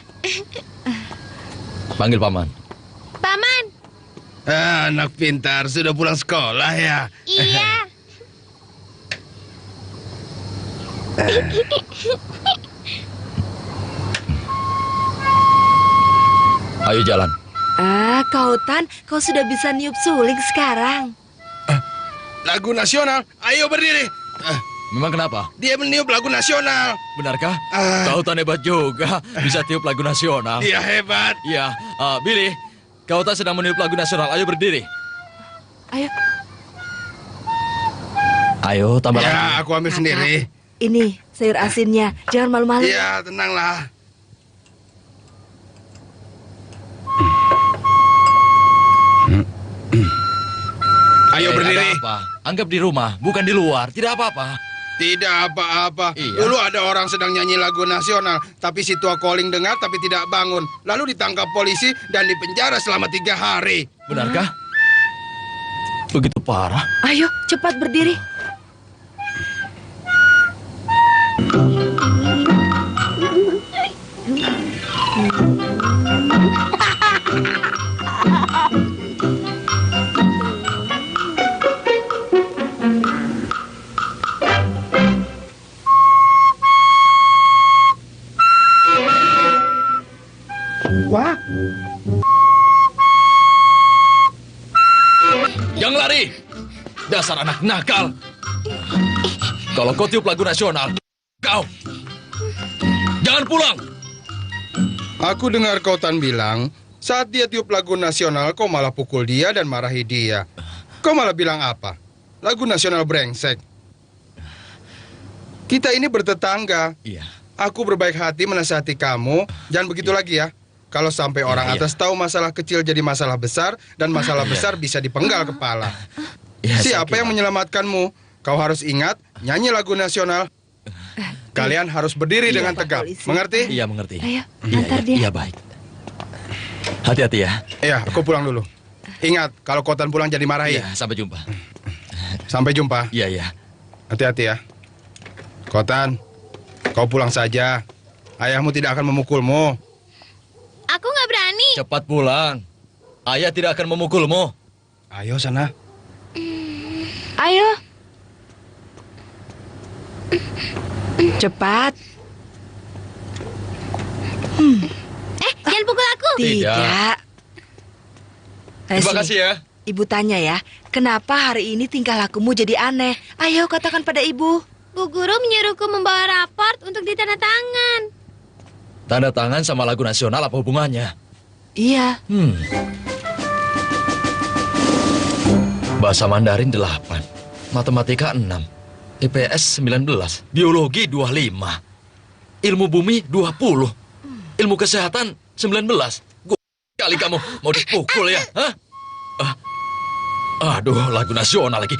Panggil paman. Paman. Anak pintar, sudah pulang sekolah ya? Iya. Ayo jalan. Kautan, kau sudah bisa niup suling sekarang. Lagu nasional, ayo berdiri. Memang kenapa? Dia meniup lagu nasional. Benarkah? Kautan hebat juga, bisa tiup lagu nasional. Dia hebat. Iya, Billy, Kautan sedang meniup lagu nasional. Ayo berdiri. Ayo. Ayo, tambah lagi. Ya, aku ambil sendiri. Ini sayur asinnya, jangan malu-malu. Iya, tenanglah. Ayo berdiri. Ada apa? Anggap di rumah, bukan di luar. Tidak apa-apa. Tidak apa-apa. Iya. Dulu ada orang sedang nyanyi lagu nasional, tapi si tua calling dengar tapi tidak bangun. Lalu ditangkap polisi dan dipenjara selama 3 hari. Benarkah? Begitu parah? Ayo, cepat berdiri. Wah, Jangan lari! Dasar anak nakal! Kalau kau tiup lagu nasional, kau! Jangan pulang! aku dengar Kautan bilang, saat dia tiup lagu nasional, kau malah pukul dia dan marahi dia. Kau malah bilang apa? Lagu nasional brengsek. Kita ini bertetangga. Iya. Aku berbaik hati menasihati kamu, jangan begitu lagi ya. Kalau sampai orang atas tahu masalah kecil jadi masalah besar, dan masalah besar bisa dipenggal kepala. Siapa yang menyelamatkanmu? Kau harus ingat, nyanyi lagu nasional. Kalian harus berdiri dengan tegap. Mengerti? Iya, mengerti. Ayo, antar dia. Iya, baik. Hati-hati ya. Iya, aku pulang dulu. Ingat, kalau Kautan pulang jadi marahi. Iya, sampai jumpa. Sampai jumpa. Iya, iya. Hati-hati ya. Kautan, kau pulang saja. Ayahmu tidak akan memukulmu. Aku nggak berani. Cepat pulang. Ayah tidak akan memukulmu. Ayo sana. Ayo. Cepat. Jangan pukul aku. Tidak. Terima kasih ya. Ibu tanya ya, kenapa hari ini tingkah lakumu jadi aneh? Ayo katakan pada ibu. Bu guru menyuruhku membawa raport untuk ditandatangan. Tanda tangan sama lagu nasional apa hubungannya? Iya. Bahasa Mandarin 8, Matematika 6, IPS 19, Biologi 25, Ilmu Bumi 20, Ilmu Kesehatan 19. Kali kamu mau dipukul ya? Hah? Aduh, lagu nasional lagi.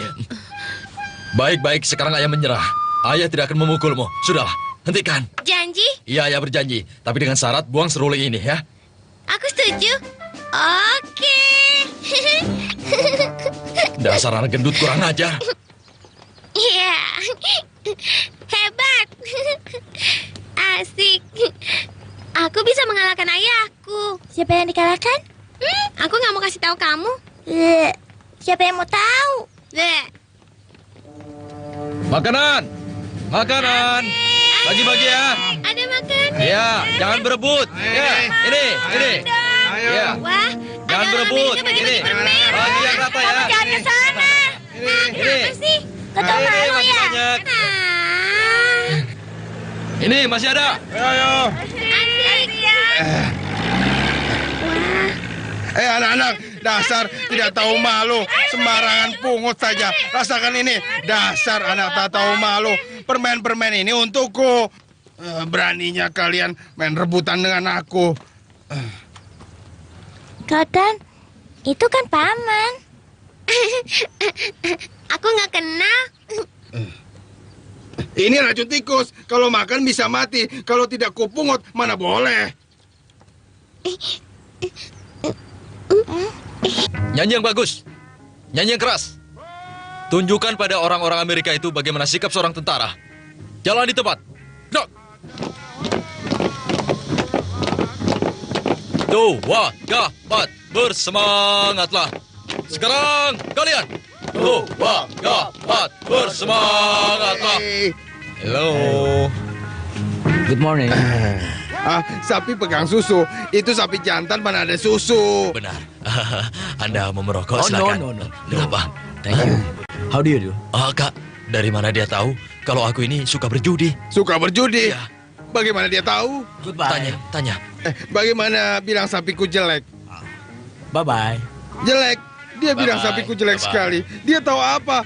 Baik-baik, sekarang ayah menyerah. Ayah tidak akan memukulmu. Sudahlah, hentikan. Janji? Iya, ayah berjanji. Tapi dengan syarat buang seruling ini ya. Aku setuju. Oke. Dasar anak gendut kurang ajar. Iya. Hebat. Asik. Aku bisa mengalahkan ayahku. Siapa yang dikalahkan? Aku nggak mau kasih tahu kamu. Siapa yang mau tahu? Makanan! Makanan! Bagi-bagi ya. Ada makan. Ya, jangan berebut. Ya, ini. Ayo. Ya. Wah, Jangan ada berebut. orang bagi-bagi Ini. permen. Bagi yang rata ya. Kamu jangan ke sana. Ini. Apa sih? Kau tahu Ini malu masih ya? banyak. Ah, Ini masih ada. Ayo. asik. Anak-anak, dasar tidak tahu malu, sembarangan pungut saja. Rasakan ini, dasar anak tak tahu malu. Permen-permen ini untukku. Beraninya kalian main rebutan dengan aku. Kautan, itu kan paman. Aku nggak kenal. Ini racun tikus. Kalau makan bisa mati. Kalau tidak kupungut, mana boleh. Nyanyi yang bagus. Nyanyi yang keras. Tunjukkan pada orang-orang Amerika itu bagaimana sikap seorang tentara. Jalan di tempat. Dok. Tua, gapat, bersemangatlah. Sekarang kalian. Tua, gapat, bersemangatlah. Hello. Good morning. Sapi pegang susu. Itu sapi jantan mana ada susu. Benar. Anda mau merokok? Oh, Silakan. no. Kenapa? Thank you. How do you do? Kak, dari mana dia tahu kalau aku ini suka berjudi? Suka berjudi? Ya. Bagaimana dia tahu? Goodbye. Tanya. Bagaimana bilang sapiku jelek? Bye-bye. Jelek. Dia bilang Bye-bye. sapiku jelek Bye-bye. sekali. Dia tahu apa?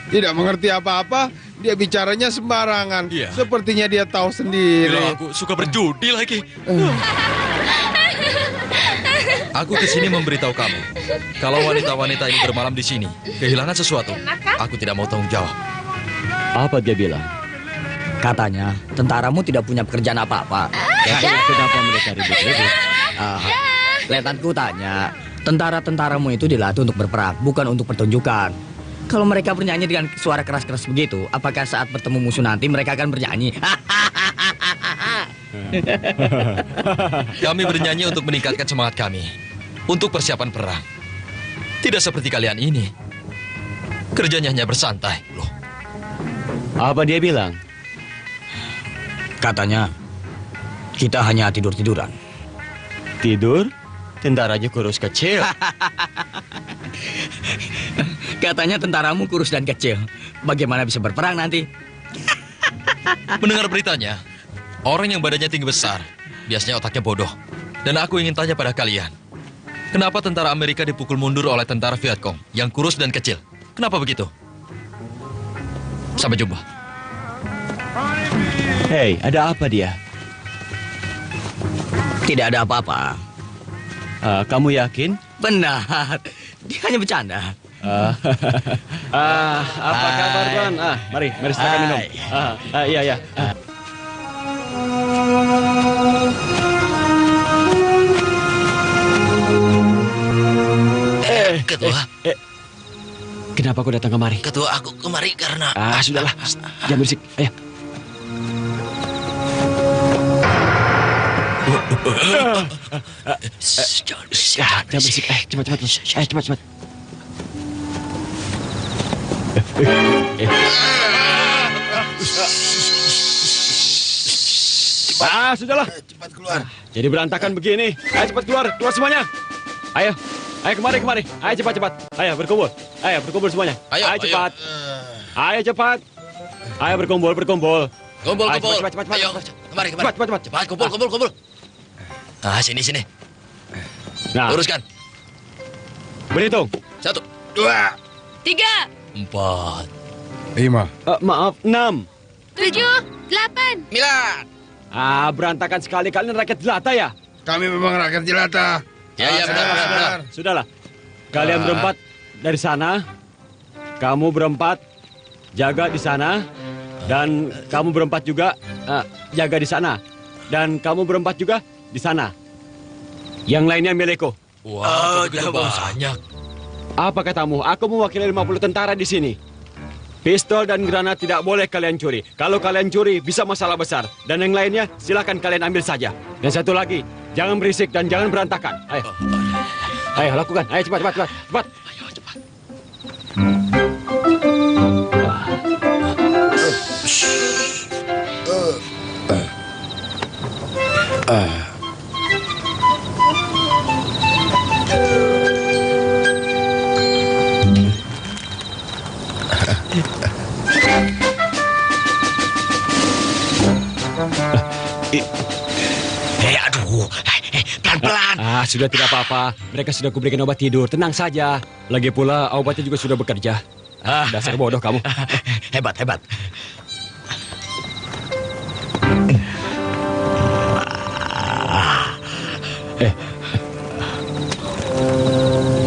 Tidak mengerti apa-apa. Dia bicaranya sembarangan. Iya. Sepertinya dia tahu sendiri. Gila, aku suka berjudi lagi. Aku kesini memberitahu kamu, kalau wanita-wanita ini bermalam di sini, kehilangan sesuatu, aku tidak mau tanggung jawab. Apa dia bilang? Katanya, tentaramu tidak punya pekerjaan apa-apa. Kenapa mereka ribut-ribut? Letanku tanya, tentara-tentaramu itu dilatih untuk berperang, bukan untuk pertunjukan. Kalau mereka bernyanyi dengan suara keras-keras begitu, apakah saat bertemu musuh nanti mereka akan bernyanyi? Kami bernyanyi untuk meningkatkan semangat kami, untuk persiapan perang. Tidak seperti kalian ini. Kerjanya hanya bersantai. Loh, Apa dia bilang? Katanya, kita hanya tidur-tiduran. Tidur? Tentaranya kurus kecil. Katanya tentaramu kurus dan kecil. Bagaimana bisa berperang nanti? mendengar beritanya, orang yang badannya tinggi besar, biasanya otaknya bodoh. Dan aku ingin tanya pada kalian, kenapa tentara Amerika dipukul mundur oleh tentara Vietcong yang kurus dan kecil? Kenapa begitu? Sampai jumpa. Hei, ada apa dia? Tidak ada apa-apa. Kamu yakin? Benar. Dia hanya bercanda. Apa kabar, Tuan? Mari silakan minum. Iya. Ketua. Kenapa kau datang kemari? Ketua, aku kemari karena... Sudahlah. Jangan berisik. Ayo. Jangan berisik. Cepat. Sudahlah. Cepat keluar. Jadi berantakan begini. Ayo cepat keluar semuanya. Ayo kemari. Ayo cepat. Ayo berkumpul semuanya. Ayo. Cepat. Ayo cepat. Ayo berkumpul. Kumpul. Ayo, cepat. Ayo, kemari. Cepat. Kumpul. Sini. Nah, Luruskan. berhitung. 1, 2, 3, 4. 5. Maaf, 6. 7, 8. 9. Berantakan sekali. Kalian rakyat jelata ya? Kami memang rakyat jelata. Ya, benar. Sudahlah. Kalian berempat dari sana. Kamu berempat jaga di sana. Dan kamu berempat juga jaga di sana. Dan kamu berempat juga di sana. Yang lainnya milikku. Wah, begitu banyak. Apa katamu? Aku mewakili 50 tentara di sini. Pistol dan granat tidak boleh kalian curi. Kalau kalian curi, bisa masalah besar. Dan yang lainnya, silakan kalian ambil saja. Dan satu lagi, jangan berisik dan jangan berantakan. Ayo, lakukan. Ayo, cepat. Ayo, cepat. Pelan-pelan. Sudah tidak apa-apa. Mereka sudah kuberikan obat tidur. Tenang saja. Lagi pula obatnya juga sudah bekerja. Dasar bodoh kamu. Hebat.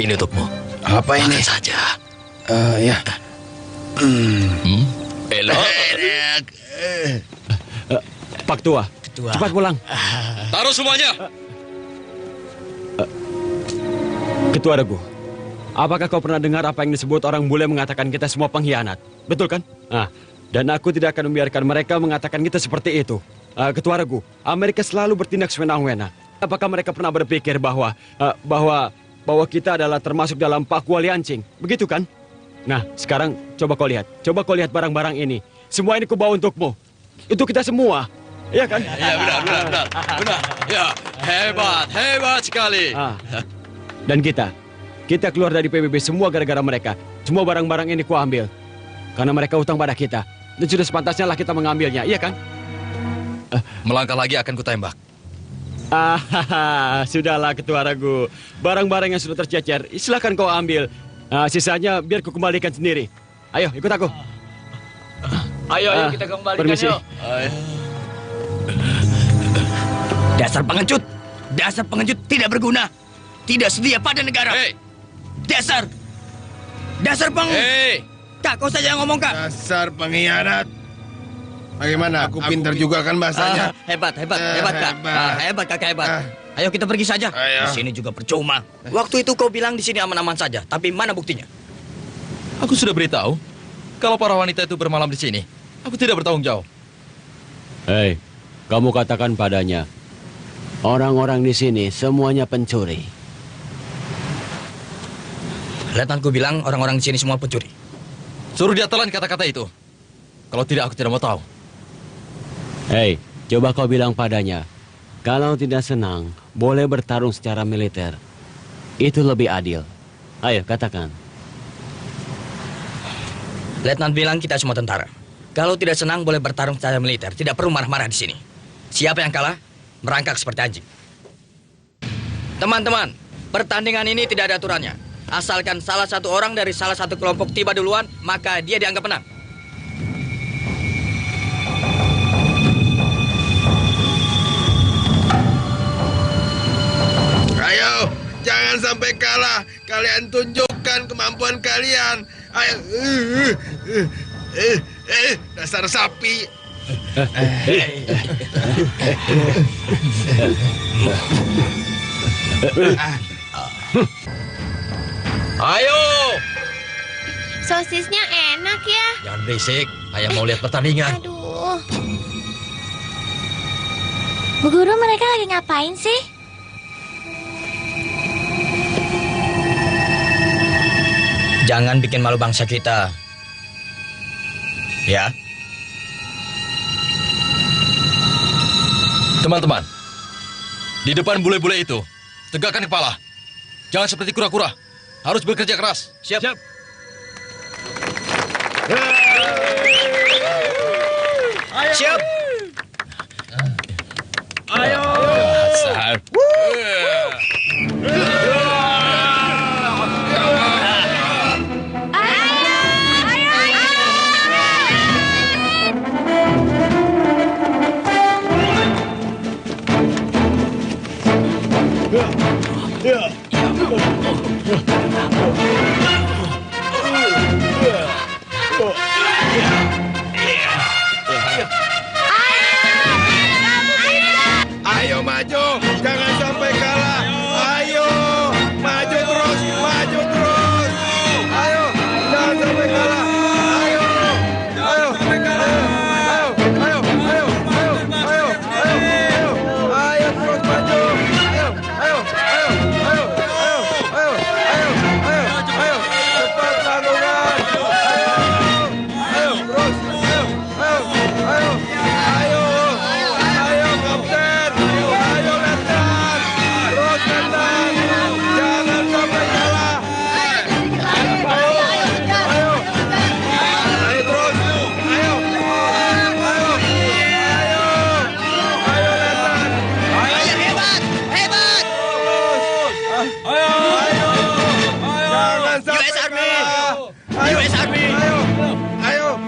Ini untukmu. Apa ini? Makan saja. Ya. Enak. Pak Tua, cepat pulang. Taruh semuanya. Ketua Regu, apakah kau pernah dengar apa yang disebut orang bule mengatakan kita semua pengkhianat? Betul kan? Dan aku tidak akan membiarkan mereka mengatakan kita seperti itu. Ketua Regu, Amerika selalu bertindak sewenang-wenang. Apakah mereka pernah berpikir bahwa kita adalah termasuk dalam Pakua Liancing? Begitu kan? Nah, sekarang coba kau lihat. Coba kau lihat barang-barang ini. Semua ini kubawa untukmu. Untuk kita semua. Iya kan? Iya, benar. Ya, hebat sekali. Dan kita keluar dari PBB semua gara-gara mereka. Semua barang-barang ini kuambil. Karena mereka utang pada kita. Dan sudah sepantasnya lah kita mengambilnya, iya kan? Melangkah lagi akan kutembak. Sudahlah Ketua Regu. Barang-barang yang sudah tercecer, silakan kau ambil. Sisanya biar ku kembalikan sendiri. Ayo, ikut aku. Ayo kita kembalikan. Permisi. Yuk. Dasar pengecut tidak berguna, tidak setia pada negara. Hei. Dasar peng. Hei. Kak, kau saja yang ngomong, Kak. Dasar pengkhianat. Bagaimana? Aku pintar juga kan bahasanya. Hebat, Kak. Hebat, Kakak, hebat. Ayo kita pergi saja. Di sini juga percuma. Waktu itu kau bilang di sini aman-aman saja, tapi mana buktinya? Aku sudah beritahu, kalau para wanita itu bermalam di sini, aku tidak bertanggung jawab. Hei, kamu katakan padanya, orang-orang di sini semuanya pencuri. Letnanku bilang orang-orang di sini semua pencuri. Suruh dia telan kata-kata itu. Kalau tidak, aku tidak mau tahu. Hei, coba kau bilang padanya, kalau tidak senang, boleh bertarung secara militer. Itu lebih adil. Ayo, katakan. Letnan bilang kita semua tentara. Kalau tidak senang, boleh bertarung secara militer. Tidak perlu marah-marah di sini. Siapa yang kalah, merangkak seperti anjing. Teman-teman, pertandingan ini tidak ada aturannya. Asalkan salah satu orang dari salah satu kelompok tiba duluan, maka dia dianggap menang. Ayo, jangan sampai kalah. Kalian tunjukkan kemampuan kalian. Ayo. Dasar sapi. Ayo! Sosisnya enak ya. Jangan berisik, ayah mau lihat pertandingan. Aduh. Bu Guru, mereka lagi ngapain sih? Jangan bikin malu bangsa kita. Ya. Teman-teman, di depan bule-bule itu, tegakkan kepala. Jangan seperti kura-kura. Harus bekerja keras. Siap. Siap. Ayo. Ayo maju, jangan sampai kalah. Ayo, maju terus, maju terus. Ayo, jangan sampai kalah. Ayo, ayo, ayo terus maju. Ayo, cepat lakukan. Ayo, terus, ayo, kapten. Ayo, Letnan. Terus, Letnan. Jangan sampai kalah. Ayo, terus. Ayo, Letnan. Hebat! Jangan sampai kalah. US Army! Ayo.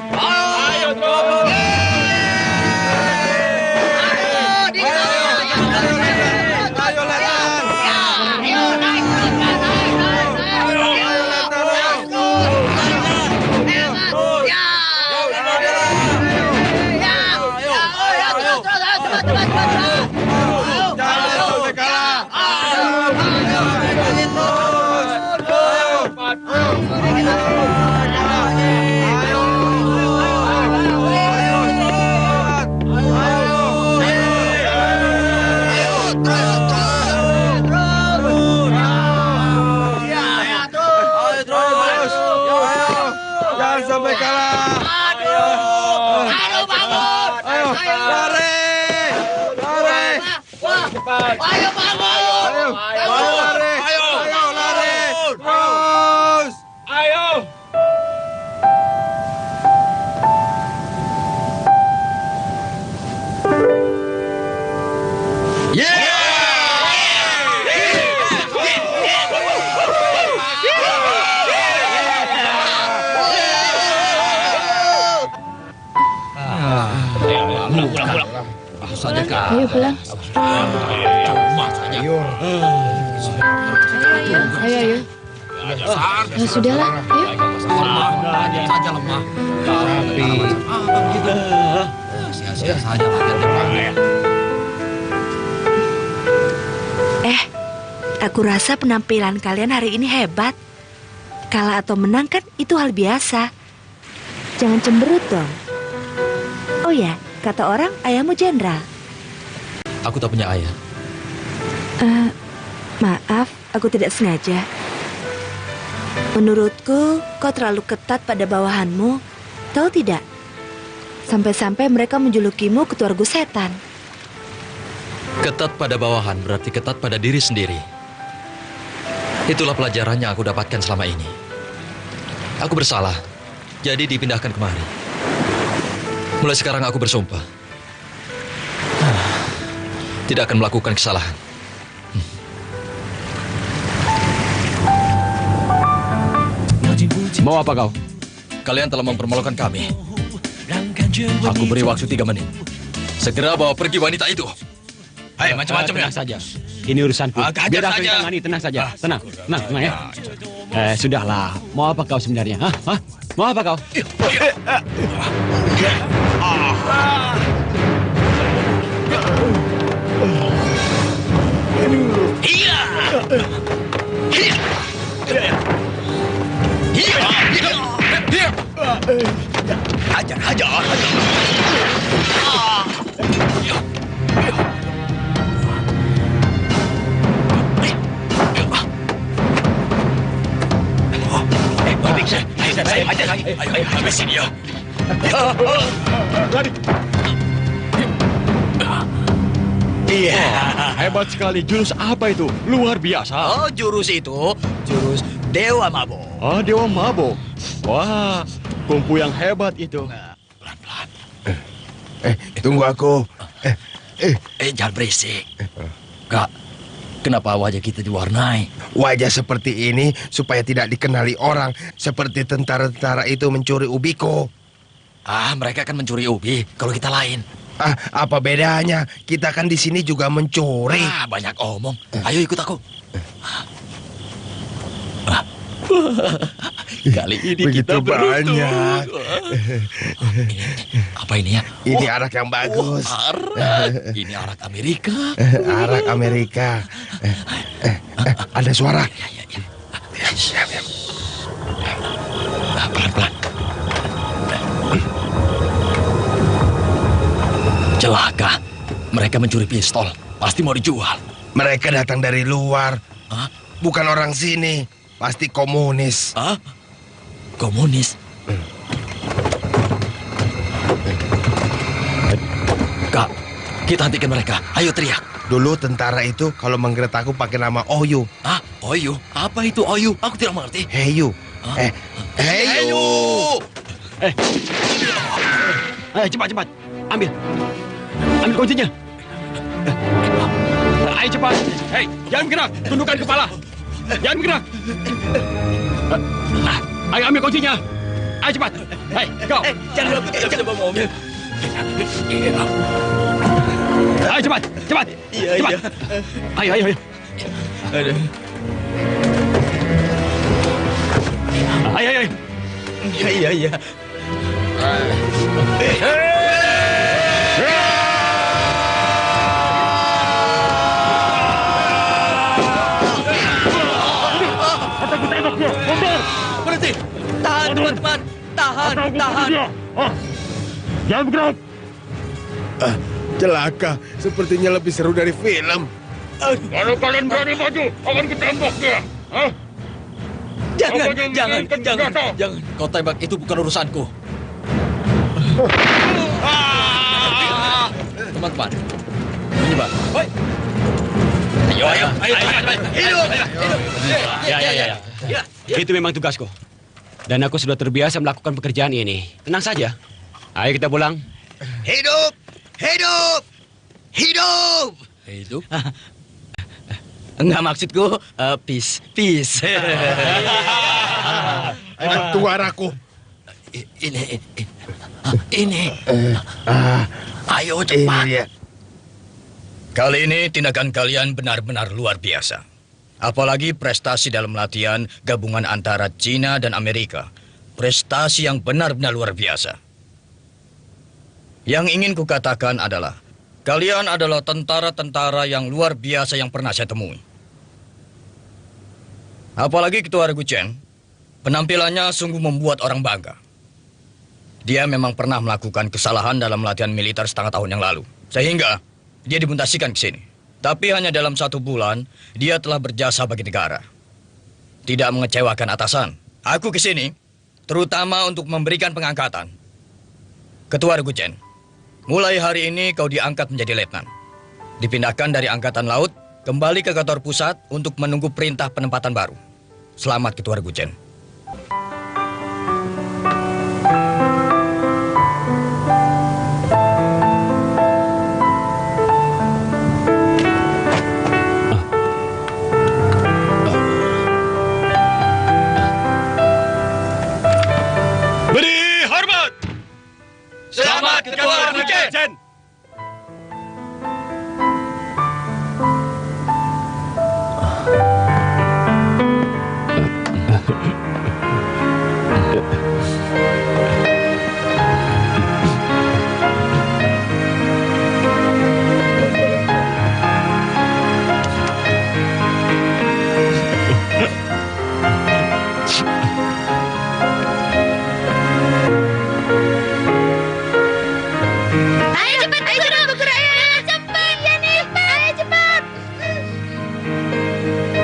cepat. Ayo bangun! Ayo lari! Ayo lari! Terus! Ayo. Saja kak. Ayo pulang. Cuma saja. Ayo. Ya sudahlah, ayo. Saja lemah. Tapi begitu. Sia-sia saja latihan. Aku rasa penampilan kalian hari ini hebat. Kalah atau menang kan itu hal biasa. Jangan cemberut dong. Oh ya, kata orang ayahmu jenderal. Aku tak punya ayah. Maaf, aku tidak sengaja. Menurutku, kau terlalu ketat pada bawahanmu. Tahu tidak? Sampai-sampai mereka menjulukimu ketua regu setan. Ketat pada bawahan berarti ketat pada diri sendiri. Itulah pelajaran yang aku dapatkan selama ini. Aku bersalah, jadi dipindahkan kemari. Mulai sekarang aku bersumpah. Tidak akan melakukan kesalahan. Mau apa kau? Kalian telah mempermalukan kami. Aku beri waktu 3 menit. Segera bawa pergi wanita itu. Hai, macam-macam ya. Tenang saja. Ini urusanku. Biar aku yang tangani, tenang saja. Tenang ya. Sudahlah. Mau apa kau sebenarnya? Hah? Mau apa kau? Hajar. Ayo, habisin dia. Iya. Hebat sekali. Jurus apa itu? Luar biasa. Oh, jurus itu jurus Dewa Mabok. Oh, Dewa Mabok. Wah, kungfu yang hebat itu. Pelan-pelan. Tunggu aku. Jangan berisik. Kak, kenapa wajah kita diwarnai? Wajah seperti ini supaya tidak dikenali orang. Seperti tentara-tentara itu mencuri ubiku. Mereka akan mencuri ubi kalau kita lain. Apa bedanya? Kita kan di sini juga mencuri. Banyak omong. Ayo ikut aku. Kali ini begitu kita beruntung. banyak. Apa ini ya? Ini arak yang bagus. Arak. Ini arak Amerika. Arak Amerika. Ada suara. Pelan-pelan. Celaka. Mereka mencuri pistol. Pasti mau dijual. Mereka datang dari luar. Bukan orang sini. Pasti komunis. Komunis? Kak, kita hentikan mereka. Ayo teriak. Dulu tentara itu kalau menggeretakku pakai nama Oyu. Oyu? Apa itu Oyu? Aku tidak mengerti. Heyu. Heyu. Ayo cepat. Ambil kuncinya. Ayo cepat. Hei, jangan bergerak. Tundukkan kepala. Jangan bergerak. Ayo ambil kuncinya. Ayo cepat. Hei, kau. Jangan aku tidak bisa bawa mobil. Ayo cepat. Cepat. Ayo. Ayo. Iya. Berhenti. Tahan, teman-teman. Tahan. Jangan bergerak. Celaka. Sepertinya lebih seru dari film. Kalau kalian berani maju, akan ketembak dia. Jangan. Kau tembak, itu bukan urusanku. Teman-teman, menyebar. Ayo. Hidup! Ya. Itu memang tugasku. Dan aku sudah terbiasa melakukan pekerjaan ini. Tenang saja. Ayo kita pulang. Hidup! Hidup! Hidup! Hidup? Enggak, maksudku peace. Tuaraku. Ini. Ayo cepat. Kali ini tindakan kalian benar-benar luar biasa. Apalagi prestasi dalam latihan gabungan antara Cina dan Amerika. Prestasi yang benar-benar luar biasa. Yang ingin kukatakan adalah, kalian adalah tentara-tentara yang luar biasa yang pernah saya temui. Apalagi Ketua Regu Chen, penampilannya sungguh membuat orang bangga. Dia memang pernah melakukan kesalahan dalam latihan militer setengah tahun yang lalu. Sehingga dia dimutasikan ke sini. Tapi hanya dalam 1 bulan, dia telah berjasa bagi negara. Tidak mengecewakan atasan. Aku ke sini, terutama untuk memberikan pengangkatan. Ketua Regu Chen, mulai hari ini kau diangkat menjadi letnan. Dipindahkan dari Angkatan Laut, kembali ke kantor pusat untuk menunggu perintah penempatan baru. Selamat Ketua Regu Chen. Beri hormat! Selamat Ketua Regu Chen!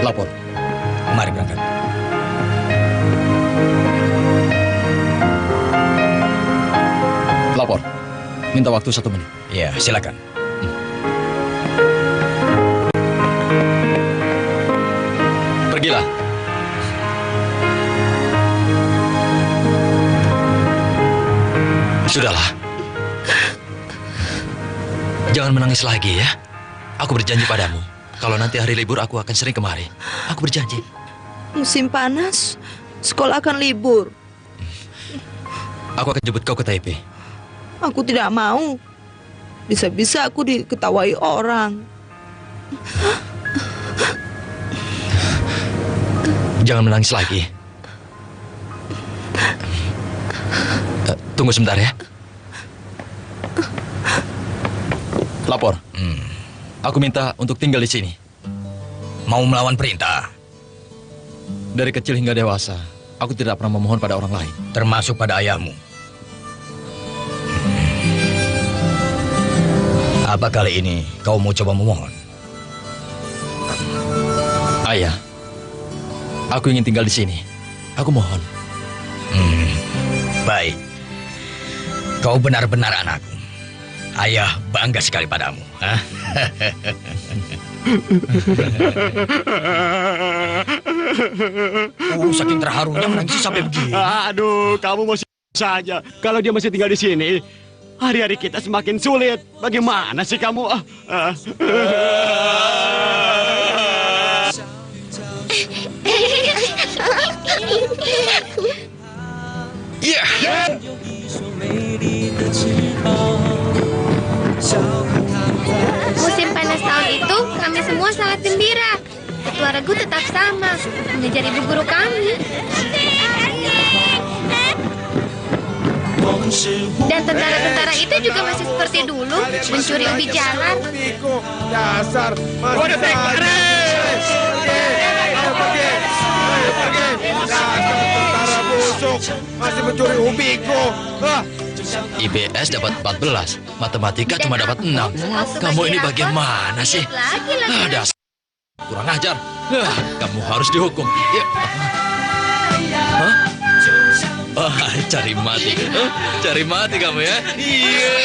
Lapor. Mari berangkat. Lapor. Minta waktu 1 menit. Ya, silakan. Pergilah. Sudahlah. Jangan menangis lagi ya. Aku berjanji padamu. Kalau nanti hari libur aku akan sering kemari. Aku berjanji. Musim panas, sekolah akan libur. Aku akan jemput kau ke Taipei. Aku tidak mau. Bisa-bisa aku diketawai orang. Jangan menangis lagi. Tunggu sebentar ya. Lapor. Aku minta untuk tinggal di sini. Mau melawan perintah? Dari kecil hingga dewasa, aku tidak pernah memohon pada orang lain. Termasuk pada ayahmu. Apa kali ini kau mau coba memohon? Ayah, aku ingin tinggal di sini. Aku mohon. Baik. Kau benar-benar anakku. Ayah bangga sekali padamu. Saking terharunya menangis sampai begini. Aduh, kamu masih saja. Kalau dia masih tinggal di sini, hari-hari kita semakin sulit. Bagaimana sih kamu? Iya. Musim panas tahun itu, kami semua sangat gembira. Ketua Regu tetap sama, mengejar ibu guru kami. Dan tentara-tentara itu juga masih seperti dulu, mencuri ubi jalan. Dasar masih tentara busuk, masih mencuri ubiku. IPS dapat 14, matematika cuma dapat 6. Kamu ini bagaimana sih? Dasar kurang ajar. Kamu harus dihukum. Ya. Cari mati. Cari mati kamu ya. Iya.